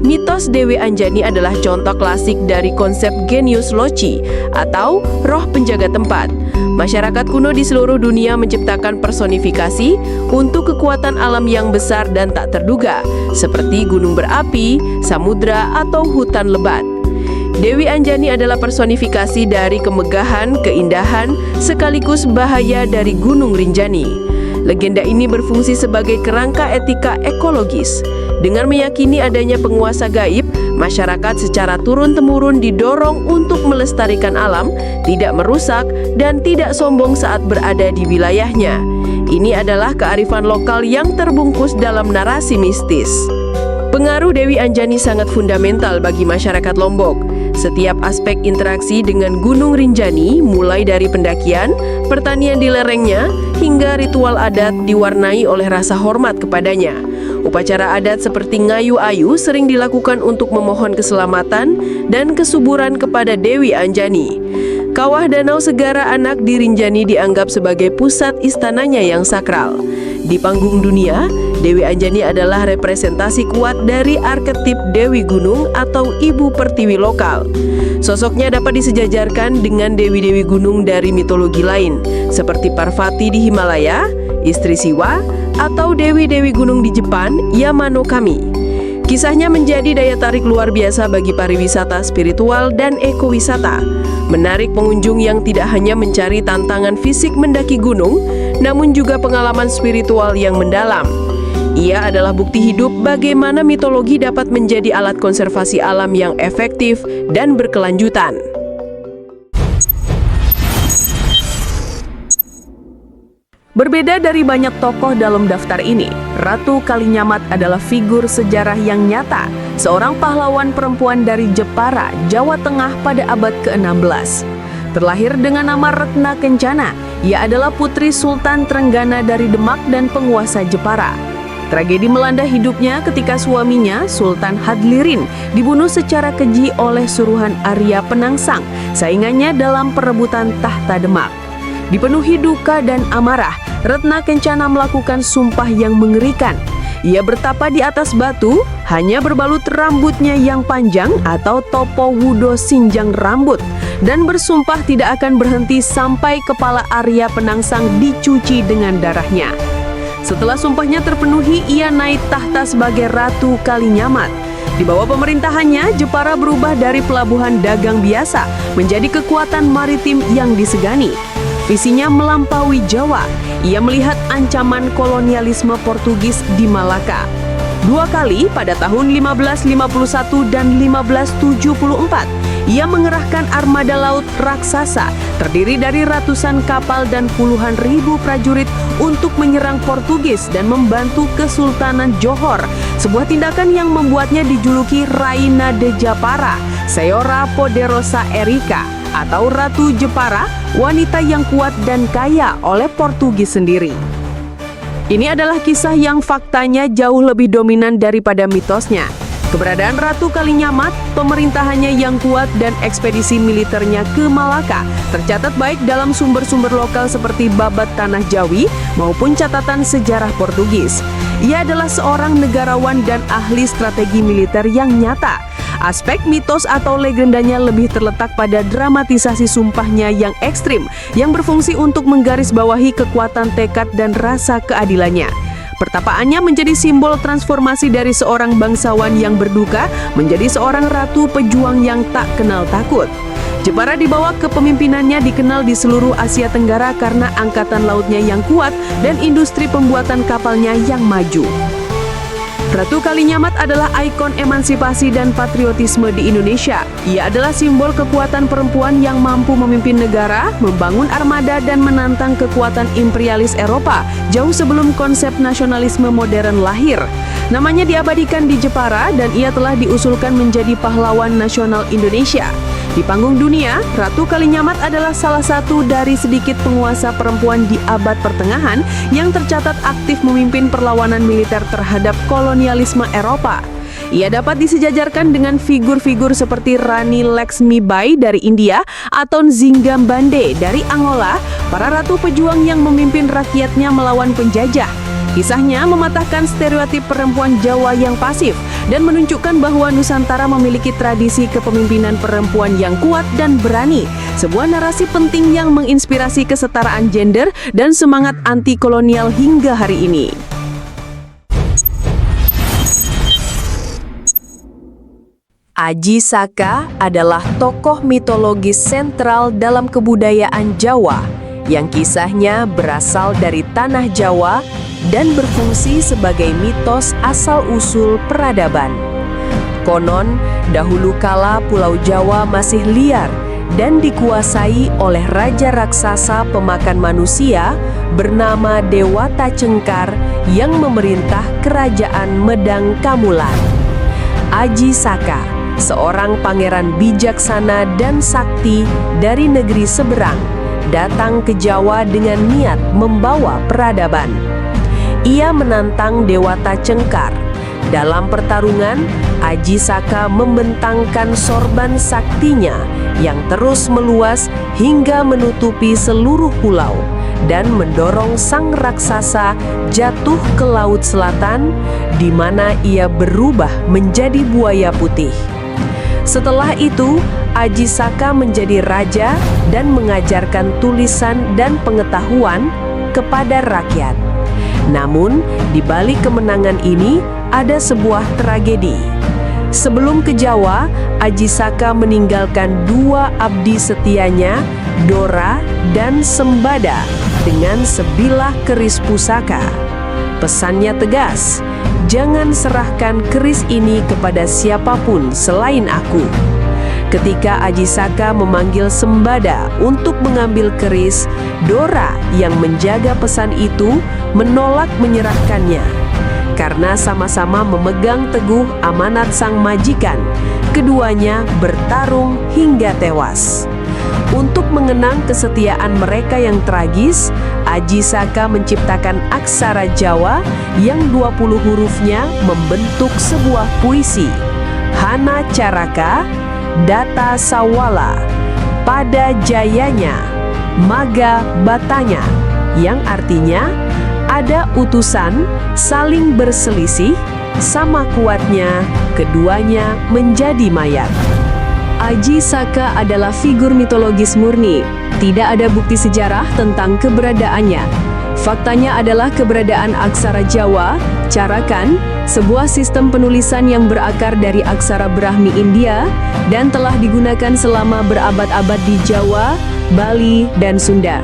Mitos Dewi Anjani adalah contoh klasik dari konsep genius loci atau roh penjaga tempat. Masyarakat kuno di seluruh dunia menciptakan personifikasi untuk kekuatan alam yang besar dan tak terduga, seperti gunung berapi, samudra, atau hutan lebat. Dewi Anjani adalah personifikasi dari kemegahan, keindahan, sekaligus bahaya dari Gunung Rinjani. Legenda ini berfungsi sebagai kerangka etika ekologis. Dengan meyakini adanya penguasa gaib, masyarakat secara turun-temurun didorong untuk melestarikan alam, tidak merusak, dan tidak sombong saat berada di wilayahnya. Ini adalah kearifan lokal yang terbungkus dalam narasi mistis. Pengaruh Dewi Anjani sangat fundamental bagi masyarakat Lombok. Setiap aspek interaksi dengan Gunung Rinjani, mulai dari pendakian, pertanian di lerengnya, hingga ritual adat diwarnai oleh rasa hormat kepadanya. Upacara adat seperti Ngayu Ayu sering dilakukan untuk memohon keselamatan dan kesuburan kepada Dewi Anjani. Kawah Danau Segara Anak di Rinjani dianggap sebagai pusat istananya yang sakral. Di panggung dunia, Dewi Anjani adalah representasi kuat dari arketip Dewi Gunung atau Ibu Pertiwi lokal. Sosoknya dapat disejajarkan dengan dewi-dewi gunung dari mitologi lain, seperti Parvati di Himalaya, istri Siwa, atau dewi-dewi gunung di Jepang, Yamano Kami. Kisahnya menjadi daya tarik luar biasa bagi pariwisata spiritual dan ekowisata, menarik pengunjung yang tidak hanya mencari tantangan fisik mendaki gunung, namun juga pengalaman spiritual yang mendalam. Ia adalah bukti hidup bagaimana mitologi dapat menjadi alat konservasi alam yang efektif dan berkelanjutan. Berbeda dari banyak tokoh dalam daftar ini, Ratu Kalinyamat adalah figur sejarah yang nyata, seorang pahlawan perempuan dari Jepara, Jawa Tengah pada abad ke-16. Terlahir dengan nama Retna Kencana, ia adalah putri Sultan Trenggana dari Demak dan penguasa Jepara. Tragedi melanda hidupnya ketika suaminya, Sultan Hadlirin, dibunuh secara keji oleh suruhan Arya Penangsang, saingannya dalam perebutan tahta Demak. Dipenuhi duka dan amarah, Retna Kencana melakukan sumpah yang mengerikan. Ia bertapa di atas batu, hanya berbalut rambutnya yang panjang atau topo wudo sinjang rambut, dan bersumpah tidak akan berhenti sampai kepala Arya Penangsang dicuci dengan darahnya. Setelah sumpahnya terpenuhi, ia naik tahta sebagai Ratu Kalinyamat. Di bawah pemerintahannya, Jepara berubah dari pelabuhan dagang biasa menjadi kekuatan maritim yang disegani. Visinya melampaui Jawa. Ia melihat ancaman kolonialisme Portugis di Malaka. 2 kali pada tahun 1551 dan 1574, ia mengerahkan armada laut raksasa terdiri dari ratusan kapal dan puluhan ribu prajurit untuk menyerang Portugis dan membantu Kesultanan Johor, sebuah tindakan yang membuatnya dijuluki Raina de Japara, Seora Poderosa Erika, atau Ratu Jepara, wanita yang kuat dan kaya oleh Portugis sendiri. Ini adalah kisah yang faktanya jauh lebih dominan daripada mitosnya. Keberadaan Ratu Kalinyamat, pemerintahannya yang kuat, dan ekspedisi militernya ke Malaka tercatat baik dalam sumber-sumber lokal seperti Babat Tanah Jawi maupun catatan sejarah Portugis. Ia adalah seorang negarawan dan ahli strategi militer yang nyata. Aspek mitos atau legendanya lebih terletak pada dramatisasi sumpahnya yang ekstrim, yang berfungsi untuk menggarisbawahi kekuatan tekad dan rasa keadilannya. Pertapaannya menjadi simbol transformasi dari seorang bangsawan yang berduka menjadi seorang ratu pejuang yang tak kenal takut. Jepara di bawah kepemimpinannya dikenal di seluruh Asia Tenggara karena angkatan lautnya yang kuat dan industri pembuatan kapalnya yang maju. Ratu Kalinyamat adalah ikon emansipasi dan patriotisme di Indonesia. Ia adalah simbol kekuatan perempuan yang mampu memimpin negara, membangun armada, dan menantang kekuatan imperialis Eropa jauh sebelum konsep nasionalisme modern lahir. Namanya diabadikan di Jepara dan ia telah diusulkan menjadi pahlawan nasional Indonesia. Di panggung dunia, Ratu Kalinyamat adalah salah satu dari sedikit penguasa perempuan di abad pertengahan yang tercatat aktif memimpin perlawanan militer terhadap kolonialisme Eropa. Ia dapat disejajarkan dengan figur-figur seperti Rani Laxmibai dari India atau Zinggambande dari Angola, para ratu pejuang yang memimpin rakyatnya melawan penjajah. Kisahnya mematahkan stereotip perempuan Jawa yang pasif dan menunjukkan bahwa Nusantara memiliki tradisi kepemimpinan perempuan yang kuat dan berani. Sebuah narasi penting yang menginspirasi kesetaraan gender dan semangat anti-kolonial hingga hari ini. Aji Saka adalah tokoh mitologis sentral dalam kebudayaan Jawa yang kisahnya berasal dari tanah Jawa dan berfungsi sebagai mitos asal-usul peradaban. Konon, dahulu kala Pulau Jawa masih liar dan dikuasai oleh raja raksasa pemakan manusia bernama Dewata Cengkar yang memerintah kerajaan Medang Kamulan. Aji Saka, seorang pangeran bijaksana dan sakti dari negeri seberang, datang ke Jawa dengan niat membawa peradaban. ia menantang Dewata Cengkar. Dalam pertarungan, Aji Saka membentangkan sorban saktinya yang terus meluas hingga menutupi seluruh pulau dan mendorong sang raksasa jatuh ke Laut Selatan, di mana ia berubah menjadi buaya putih. Setelah itu, Aji Saka menjadi raja dan mengajarkan tulisan dan pengetahuan kepada rakyat. Namun, di balik kemenangan ini ada sebuah tragedi. Sebelum ke Jawa, Aji Saka meninggalkan 2 abdi setianya, Dora dan Sembada, dengan sebilah keris pusaka. Pesannya tegas, jangan serahkan keris ini kepada siapapun selain aku. Ketika Aji Saka memanggil Sembada untuk mengambil keris, Dora yang menjaga pesan itu menolak menyerahkannya. Karena sama-sama memegang teguh amanat sang majikan, keduanya bertarung hingga tewas. Untuk mengenang kesetiaan mereka yang tragis, Aji Saka menciptakan aksara Jawa yang 20 hurufnya membentuk sebuah puisi. Hana Caraka, Data Sawala, pada jayanya, Maga Batanya, yang artinya ada utusan saling berselisih, sama kuatnya keduanya menjadi mayat. Aji Saka adalah figur mitologis murni. Tidak ada bukti sejarah tentang keberadaannya. Faktanya adalah keberadaan aksara Jawa, Carakan, sebuah sistem penulisan yang berakar dari aksara Brahmi India dan telah digunakan selama berabad-abad di Jawa, Bali, dan Sunda.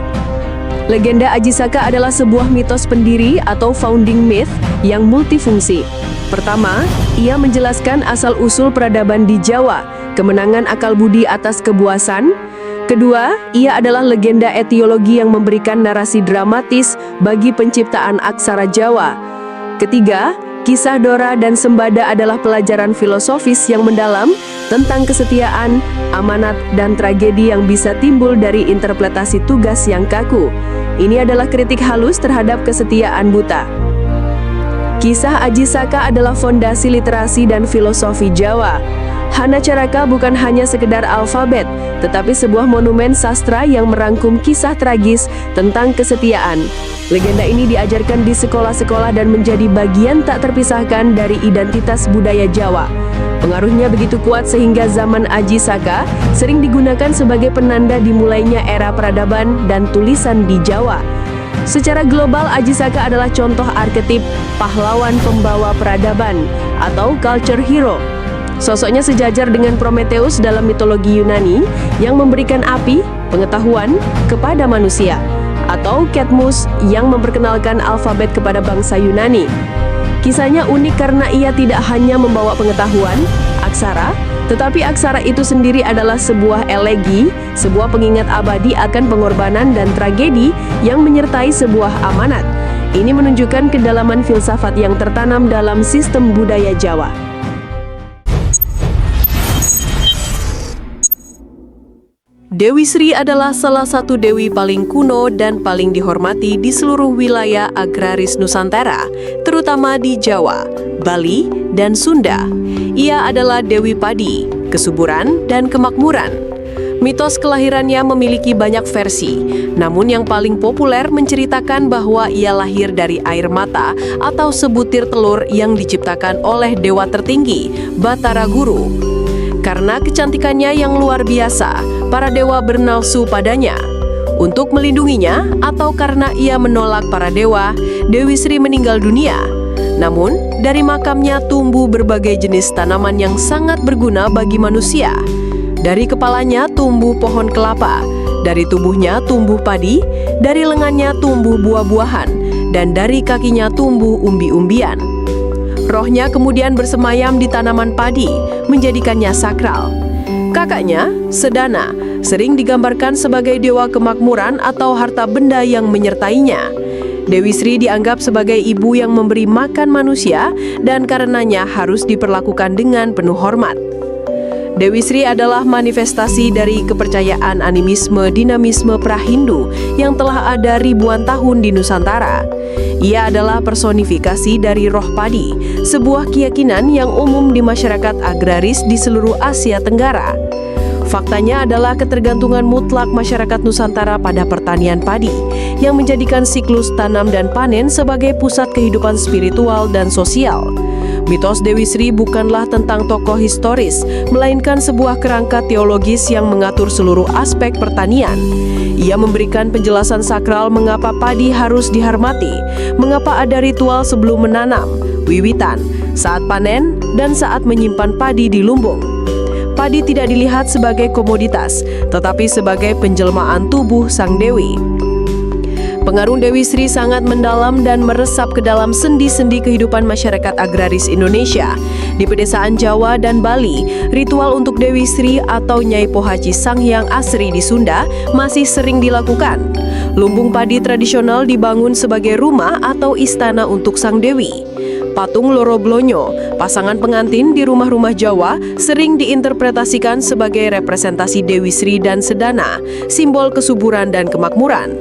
Legenda Aji Saka adalah sebuah mitos pendiri atau founding myth yang multifungsi. Pertama, ia menjelaskan asal-usul peradaban di Jawa, kemenangan akal budi atas kebuasan. Kedua, ia adalah legenda etiologi yang memberikan narasi dramatis bagi penciptaan aksara Jawa. Ketiga, kisah Dora dan Sembada adalah pelajaran filosofis yang mendalam tentang kesetiaan, amanat, dan tragedi yang bisa timbul dari interpretasi tugas yang kaku. Ini adalah kritik halus terhadap kesetiaan buta. Kisah Aji Saka adalah fondasi literasi dan filosofi Jawa. Hana Caraka bukan hanya sekedar alfabet, tetapi sebuah monumen sastra yang merangkum kisah tragis tentang kesetiaan. Legenda ini diajarkan di sekolah-sekolah dan menjadi bagian tak terpisahkan dari identitas budaya Jawa. Pengaruhnya begitu kuat sehingga zaman Aji Saka sering digunakan sebagai penanda dimulainya era peradaban dan tulisan di Jawa. Secara global, Aji Saka adalah contoh arketip pahlawan pembawa peradaban atau culture hero. Sosoknya sejajar dengan Prometheus dalam mitologi Yunani yang memberikan api, pengetahuan, kepada manusia, atau Cadmus yang memperkenalkan alfabet kepada bangsa Yunani. Kisahnya unik karena ia tidak hanya membawa pengetahuan, aksara, tetapi aksara itu sendiri adalah sebuah elegi, sebuah pengingat abadi akan pengorbanan dan tragedi yang menyertai sebuah amanat. Ini menunjukkan kedalaman filsafat yang tertanam dalam sistem budaya Jawa. Dewi Sri adalah salah satu dewi paling kuno dan paling dihormati di seluruh wilayah agraris Nusantara, terutama di Jawa, Bali, dan Sunda. Ia adalah dewi padi, kesuburan, dan kemakmuran. Mitos kelahirannya memiliki banyak versi, namun yang paling populer menceritakan bahwa ia lahir dari air mata atau sebutir telur yang diciptakan oleh dewa tertinggi, Batara Guru. Karena kecantikannya yang luar biasa, para dewa bernafsu padanya. Untuk melindunginya atau karena ia menolak para dewa, Dewi Sri meninggal dunia. Namun, dari makamnya tumbuh berbagai jenis tanaman yang sangat berguna bagi manusia. Dari kepalanya tumbuh pohon kelapa, dari tubuhnya tumbuh padi, dari lengannya tumbuh buah-buahan, dan dari kakinya tumbuh umbi-umbian. Rohnya kemudian bersemayam di tanaman padi, menjadikannya sakral. Kakaknya, Sedana, sering digambarkan sebagai dewa kemakmuran atau harta benda yang menyertainya. Dewi Sri dianggap sebagai ibu yang memberi makan manusia dan karenanya harus diperlakukan dengan penuh hormat. Dewi Sri adalah manifestasi dari kepercayaan animisme dinamisme pra-Hindu yang telah ada ribuan tahun di Nusantara. Ia adalah personifikasi dari roh padi, sebuah keyakinan yang umum di masyarakat agraris di seluruh Asia Tenggara. Faktanya adalah ketergantungan mutlak masyarakat Nusantara pada pertanian padi, yang menjadikan siklus tanam dan panen sebagai pusat kehidupan spiritual dan sosial. Mitos Dewi Sri bukanlah tentang tokoh historis, melainkan sebuah kerangka teologis yang mengatur seluruh aspek pertanian. Ia memberikan penjelasan sakral mengapa padi harus dihormati, mengapa ada ritual sebelum menanam, wiwitan, saat panen, dan saat menyimpan padi di lumbung. Padi tidak dilihat sebagai komoditas, tetapi sebagai penjelmaan tubuh Sang Dewi. Pengaruh Dewi Sri sangat mendalam dan meresap ke dalam sendi-sendi kehidupan masyarakat agraris Indonesia. Di pedesaan Jawa dan Bali, ritual untuk Dewi Sri atau Nyai Pohaci Sanghyang Asri di Sunda masih sering dilakukan. Lumbung padi tradisional dibangun sebagai rumah atau istana untuk Sang Dewi. Patung Loro Blonyo, pasangan pengantin di rumah-rumah Jawa, sering diinterpretasikan sebagai representasi Dewi Sri dan Sedana, simbol kesuburan dan kemakmuran.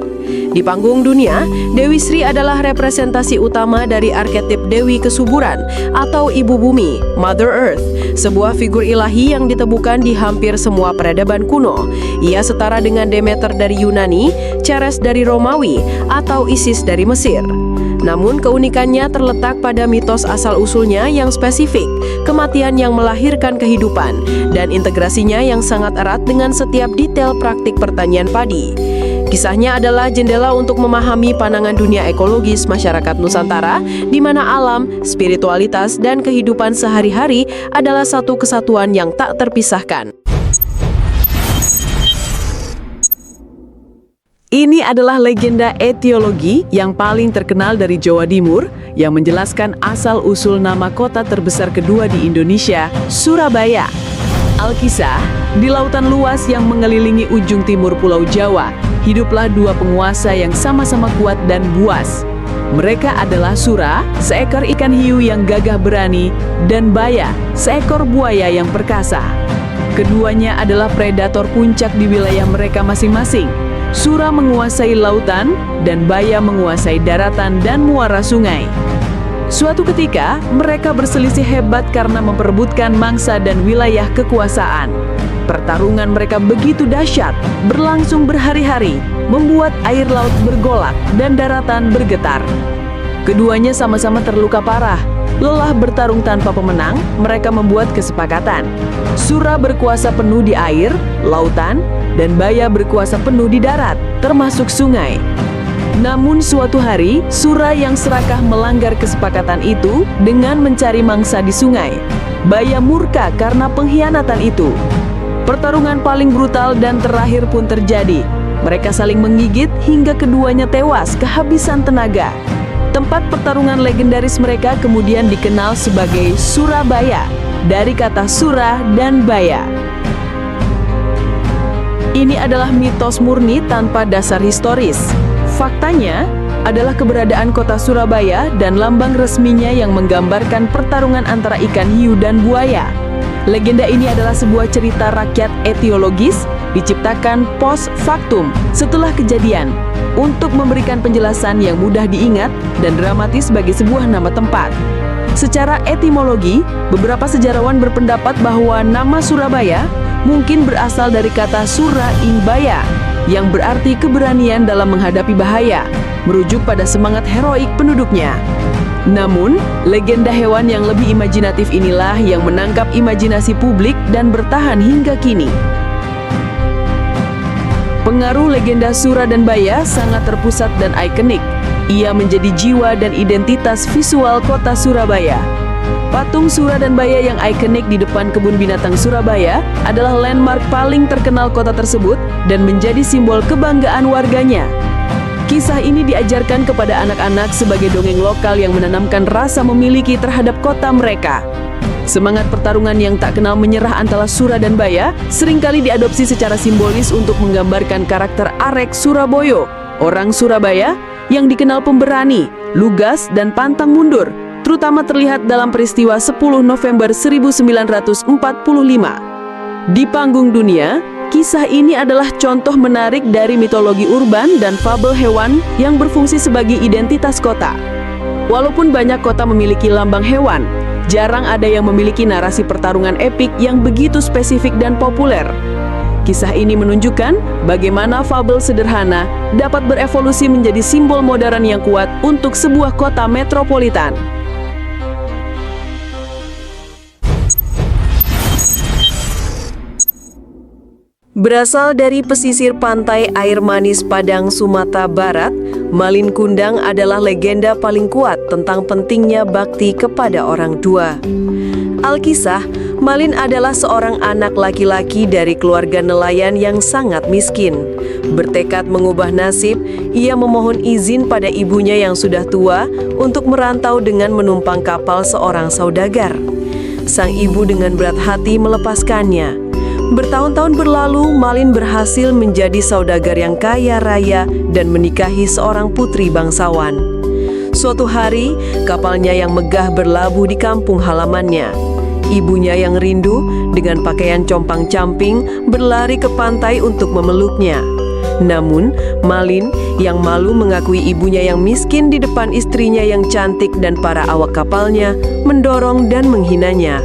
Di panggung dunia, Dewi Sri adalah representasi utama dari arketip Dewi Kesuburan atau Ibu Bumi, Mother Earth, sebuah figur ilahi yang ditemukan di hampir semua peradaban kuno. Ia setara dengan Demeter dari Yunani, Ceres dari Romawi, atau Isis dari Mesir. Namun keunikannya terletak pada mitos asal-usulnya yang spesifik, kematian yang melahirkan kehidupan, dan integrasinya yang sangat erat dengan setiap detail praktik pertanian padi. Kisahnya adalah jendela untuk memahami pandangan dunia ekologis masyarakat Nusantara, di mana alam, spiritualitas, dan kehidupan sehari-hari adalah satu kesatuan yang tak terpisahkan. Ini adalah legenda etiologi yang paling terkenal dari Jawa Timur yang menjelaskan asal-usul nama kota terbesar kedua di Indonesia, Surabaya. Alkisah, di lautan luas yang mengelilingi ujung timur Pulau Jawa, hiduplah dua penguasa yang sama-sama kuat dan buas. Mereka adalah Sura, seekor ikan hiu yang gagah berani, dan Baya, seekor buaya yang perkasa. Keduanya adalah predator puncak di wilayah mereka masing-masing. Sura menguasai lautan, dan Baya menguasai daratan dan muara sungai. Suatu ketika, mereka berselisih hebat karena memperebutkan mangsa dan wilayah kekuasaan. Pertarungan mereka begitu dahsyat, berlangsung berhari-hari, membuat air laut bergolak dan daratan bergetar. Keduanya sama-sama terluka parah. Lelah bertarung tanpa pemenang, mereka membuat kesepakatan. Sura berkuasa penuh di air, lautan, dan Baya berkuasa penuh di darat, termasuk sungai. Namun suatu hari, Sura yang serakah melanggar kesepakatan itu dengan mencari mangsa di sungai. Baya murka karena pengkhianatan itu. Pertarungan paling brutal dan terakhir pun terjadi. Mereka saling menggigit hingga keduanya tewas kehabisan tenaga. Tempat pertarungan legendaris mereka kemudian dikenal sebagai Surabaya, dari kata Sura dan Baya. Ini adalah mitos murni tanpa dasar historis. Faktanya adalah keberadaan kota Surabaya dan lambang resminya yang menggambarkan pertarungan antara ikan hiu dan buaya. Legenda ini adalah sebuah cerita rakyat etiologis diciptakan post factum setelah kejadian untuk memberikan penjelasan yang mudah diingat dan dramatis bagi sebuah nama tempat. Secara etimologi, beberapa sejarawan berpendapat bahwa nama Surabaya mungkin berasal dari kata Sura ing Baya, yang berarti keberanian dalam menghadapi bahaya, merujuk pada semangat heroik penduduknya. Namun, legenda hewan yang lebih imajinatif inilah yang menangkap imajinasi publik dan bertahan hingga kini. Pengaruh legenda Sura dan Baya sangat terpusat dan ikonik. Ia menjadi jiwa dan identitas visual kota Surabaya. Patung Sura dan Baya yang ikonik di depan kebun binatang Surabaya adalah landmark paling terkenal kota tersebut dan menjadi simbol kebanggaan warganya. Kisah ini diajarkan kepada anak-anak sebagai dongeng lokal yang menanamkan rasa memiliki terhadap kota mereka. Semangat pertarungan yang tak kenal menyerah antara Sura dan Baya seringkali diadopsi secara simbolis untuk menggambarkan karakter Arek Suraboyo, orang Surabaya yang dikenal pemberani, lugas, dan pantang mundur, terutama terlihat dalam peristiwa 10 November 1945. Di panggung dunia, kisah ini adalah contoh menarik dari mitologi urban dan fabel hewan yang berfungsi sebagai identitas kota. Walaupun banyak kota memiliki lambang hewan, jarang ada yang memiliki narasi pertarungan epik yang begitu spesifik dan populer. Kisah ini menunjukkan bagaimana fabel sederhana dapat berevolusi menjadi simbol modern yang kuat untuk sebuah kota metropolitan. Berasal dari pesisir pantai air manis Padang, Sumatera Barat, Malin Kundang adalah legenda paling kuat tentang pentingnya bakti kepada orang tua. Alkisah, Malin adalah seorang anak laki-laki dari keluarga nelayan yang sangat miskin. Bertekad mengubah nasib, ia memohon izin pada ibunya yang sudah tua untuk merantau dengan menumpang kapal seorang saudagar. Sang ibu dengan berat hati melepaskannya. Bertahun-tahun berlalu, Malin berhasil menjadi saudagar yang kaya raya dan menikahi seorang putri bangsawan. Suatu hari, kapalnya yang megah berlabuh di kampung halamannya. Ibunya yang rindu dengan pakaian compang-camping berlari ke pantai untuk memeluknya. Namun, Malin yang malu mengakui ibunya yang miskin di depan istrinya yang cantik dan para awak kapalnya mendorong dan menghinanya.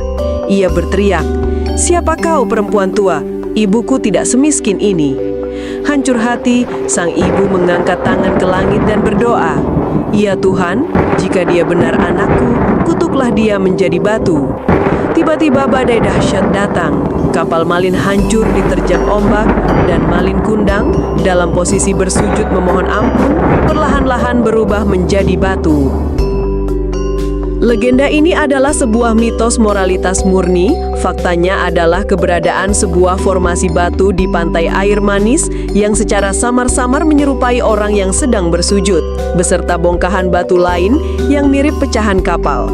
Ia berteriak, "Siapa kau perempuan tua? Ibuku tidak semiskin ini." Hancur hati, sang ibu mengangkat tangan ke langit dan berdoa, "Ya Tuhan, jika dia benar anakku, kutuklah dia menjadi batu." Tiba-tiba badai dahsyat datang. Kapal Malin hancur diterjang ombak dan Malin Kundang dalam posisi bersujud memohon ampun perlahan-lahan berubah menjadi batu. Legenda ini adalah sebuah mitos moralitas murni. Faktanya adalah keberadaan sebuah formasi batu di pantai air manis yang secara samar-samar menyerupai orang yang sedang bersujud, beserta bongkahan batu lain yang mirip pecahan kapal.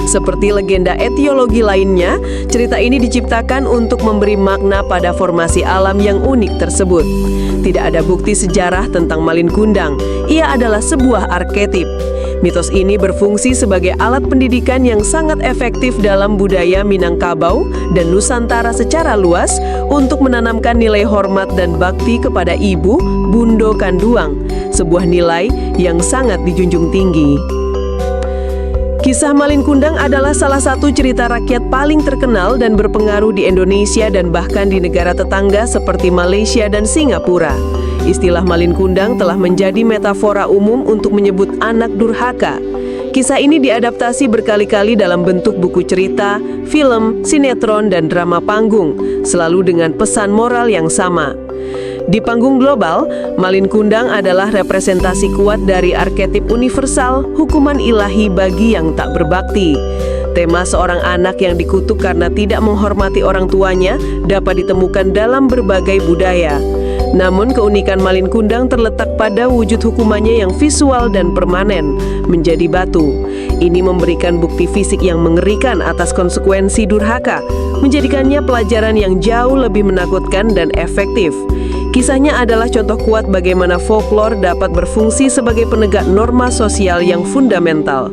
Seperti legenda etiologi lainnya, cerita ini diciptakan untuk memberi makna pada formasi alam yang unik tersebut. Tidak ada bukti sejarah tentang Malin Kundang. Ia adalah sebuah arketip. Mitos ini berfungsi sebagai alat pendidikan yang sangat efektif dalam budaya Minangkabau dan Nusantara secara luas untuk menanamkan nilai hormat dan bakti kepada ibu, bundo kanduang, sebuah nilai yang sangat dijunjung tinggi. Kisah Malin Kundang adalah salah satu cerita rakyat paling terkenal dan berpengaruh di Indonesia dan bahkan di negara tetangga seperti Malaysia dan Singapura. Istilah Malin Kundang telah menjadi metafora umum untuk menyebut anak durhaka. Kisah ini diadaptasi berkali-kali dalam bentuk buku cerita, film, sinetron, dan drama panggung, selalu dengan pesan moral yang sama. Di panggung global, Malin Kundang adalah representasi kuat dari arketip universal hukuman ilahi bagi yang tak berbakti. Tema seorang anak yang dikutuk karena tidak menghormati orang tuanya dapat ditemukan dalam berbagai budaya. Namun keunikan Malin Kundang terletak pada wujud hukumannya yang visual dan permanen, menjadi batu. Ini memberikan bukti fisik yang mengerikan atas konsekuensi durhaka, menjadikannya pelajaran yang jauh lebih menakutkan dan efektif. Kisahnya adalah contoh kuat bagaimana folklore dapat berfungsi sebagai penegak norma sosial yang fundamental.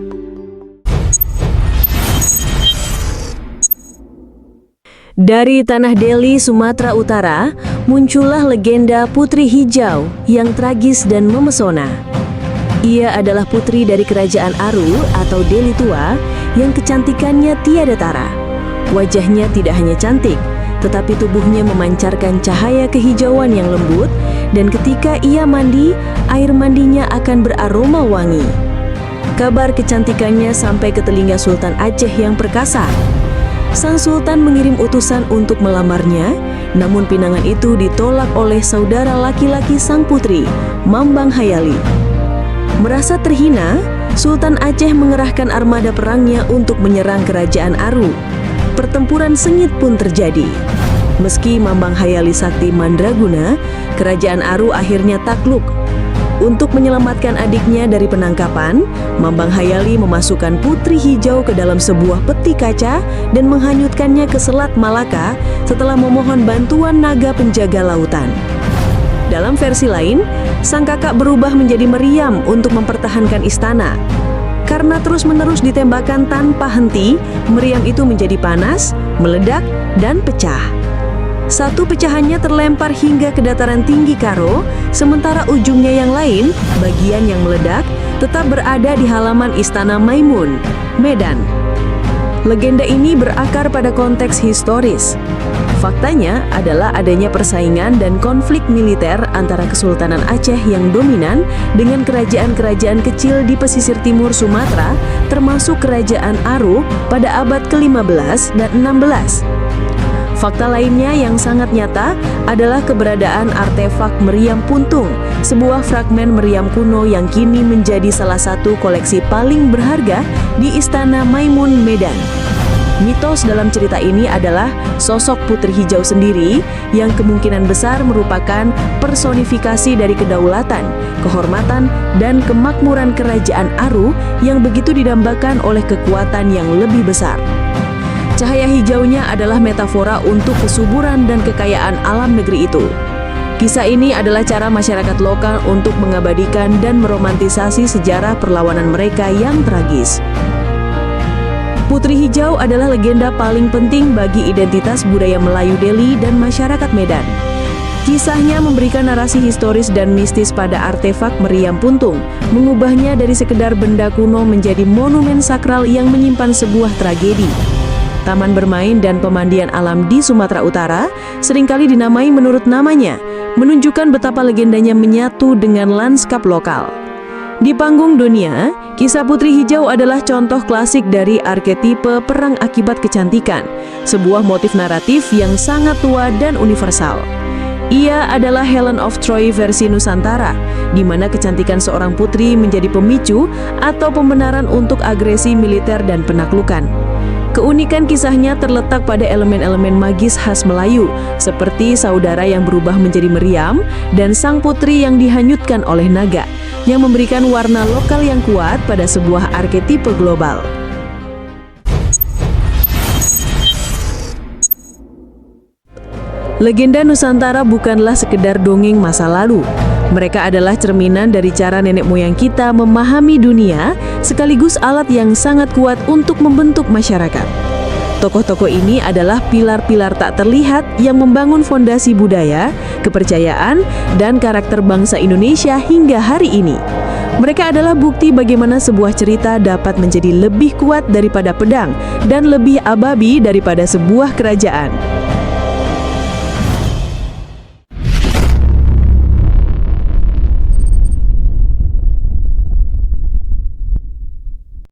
Dari Tanah Deli, Sumatera Utara, muncullah legenda Putri Hijau yang tragis dan memesona. Ia adalah putri dari Kerajaan Aru atau Deli Tua yang kecantikannya tiada tara. Wajahnya tidak hanya cantik, tetapi tubuhnya memancarkan cahaya kehijauan yang lembut, dan ketika ia mandi, air mandinya akan beraroma wangi. Kabar kecantikannya sampai ke telinga Sultan Aceh yang perkasa. Sang Sultan mengirim utusan untuk melamarnya, namun pinangan itu ditolak oleh saudara laki-laki sang putri, Mambang Hayali. Merasa terhina, Sultan Aceh mengerahkan armada perangnya untuk menyerang Kerajaan Aru. Pertempuran sengit pun terjadi. Meski Mambang Hayali sakti mandraguna, Kerajaan Aru akhirnya takluk. Untuk menyelamatkan adiknya dari penangkapan, Mambang Hayali memasukkan Putri Hijau ke dalam sebuah peti kaca dan menghanyutkannya ke Selat Malaka setelah memohon bantuan naga penjaga lautan. Dalam versi lain, sang kakak berubah menjadi meriam untuk mempertahankan istana. Karena terus-menerus ditembakkan tanpa henti, meriam itu menjadi panas, meledak, dan pecah. Satu pecahannya terlempar hingga ke dataran tinggi Karo, sementara ujungnya yang lain, bagian yang meledak, tetap berada di halaman Istana Maimun, Medan. Legenda ini berakar pada konteks historis. Faktanya adalah adanya persaingan dan konflik militer antara Kesultanan Aceh yang dominan dengan kerajaan-kerajaan kecil di pesisir timur Sumatera, termasuk Kerajaan Aru pada abad ke-15 dan 16. Fakta lainnya yang sangat nyata adalah keberadaan artefak meriam puntung, sebuah fragmen meriam kuno yang kini menjadi salah satu koleksi paling berharga di Istana Maimun, Medan. Mitos dalam cerita ini adalah sosok Putri Hijau sendiri yang kemungkinan besar merupakan personifikasi dari kedaulatan, kehormatan, dan kemakmuran Kerajaan Aru yang begitu didambakan oleh kekuatan yang lebih besar. Cahaya hijaunya adalah metafora untuk kesuburan dan kekayaan alam negeri itu. Kisah ini adalah cara masyarakat lokal untuk mengabadikan dan meromantisasi sejarah perlawanan mereka yang tragis. Putri Hijau adalah legenda paling penting bagi identitas budaya Melayu Deli dan masyarakat Medan. Kisahnya memberikan narasi historis dan mistis pada artefak meriam puntung, mengubahnya dari sekedar benda kuno menjadi monumen sakral yang menyimpan sebuah tragedi. Taman bermain dan pemandian alam di Sumatera Utara seringkali dinamai menurut namanya, menunjukkan betapa legendanya menyatu dengan lanskap lokal. Di panggung dunia, kisah Putri Hijau adalah contoh klasik dari arketipe perang akibat kecantikan, sebuah motif naratif yang sangat tua dan universal. Ia adalah Helen of Troy versi Nusantara, di mana kecantikan seorang putri menjadi pemicu atau pembenaran untuk agresi militer dan penaklukan. Keunikan kisahnya terletak pada elemen-elemen magis khas Melayu, seperti saudara yang berubah menjadi meriam dan sang putri yang dihanyutkan oleh naga, yang memberikan warna lokal yang kuat pada sebuah arketipe global. Legenda Nusantara bukanlah sekedar dongeng masa lalu. Mereka adalah cerminan dari cara nenek moyang kita memahami dunia, sekaligus alat yang sangat kuat untuk membentuk masyarakat. Tokoh-tokoh ini adalah pilar-pilar tak terlihat yang membangun fondasi budaya, kepercayaan, dan karakter bangsa Indonesia hingga hari ini. Mereka adalah bukti bagaimana sebuah cerita dapat menjadi lebih kuat daripada pedang dan lebih ababi daripada sebuah kerajaan.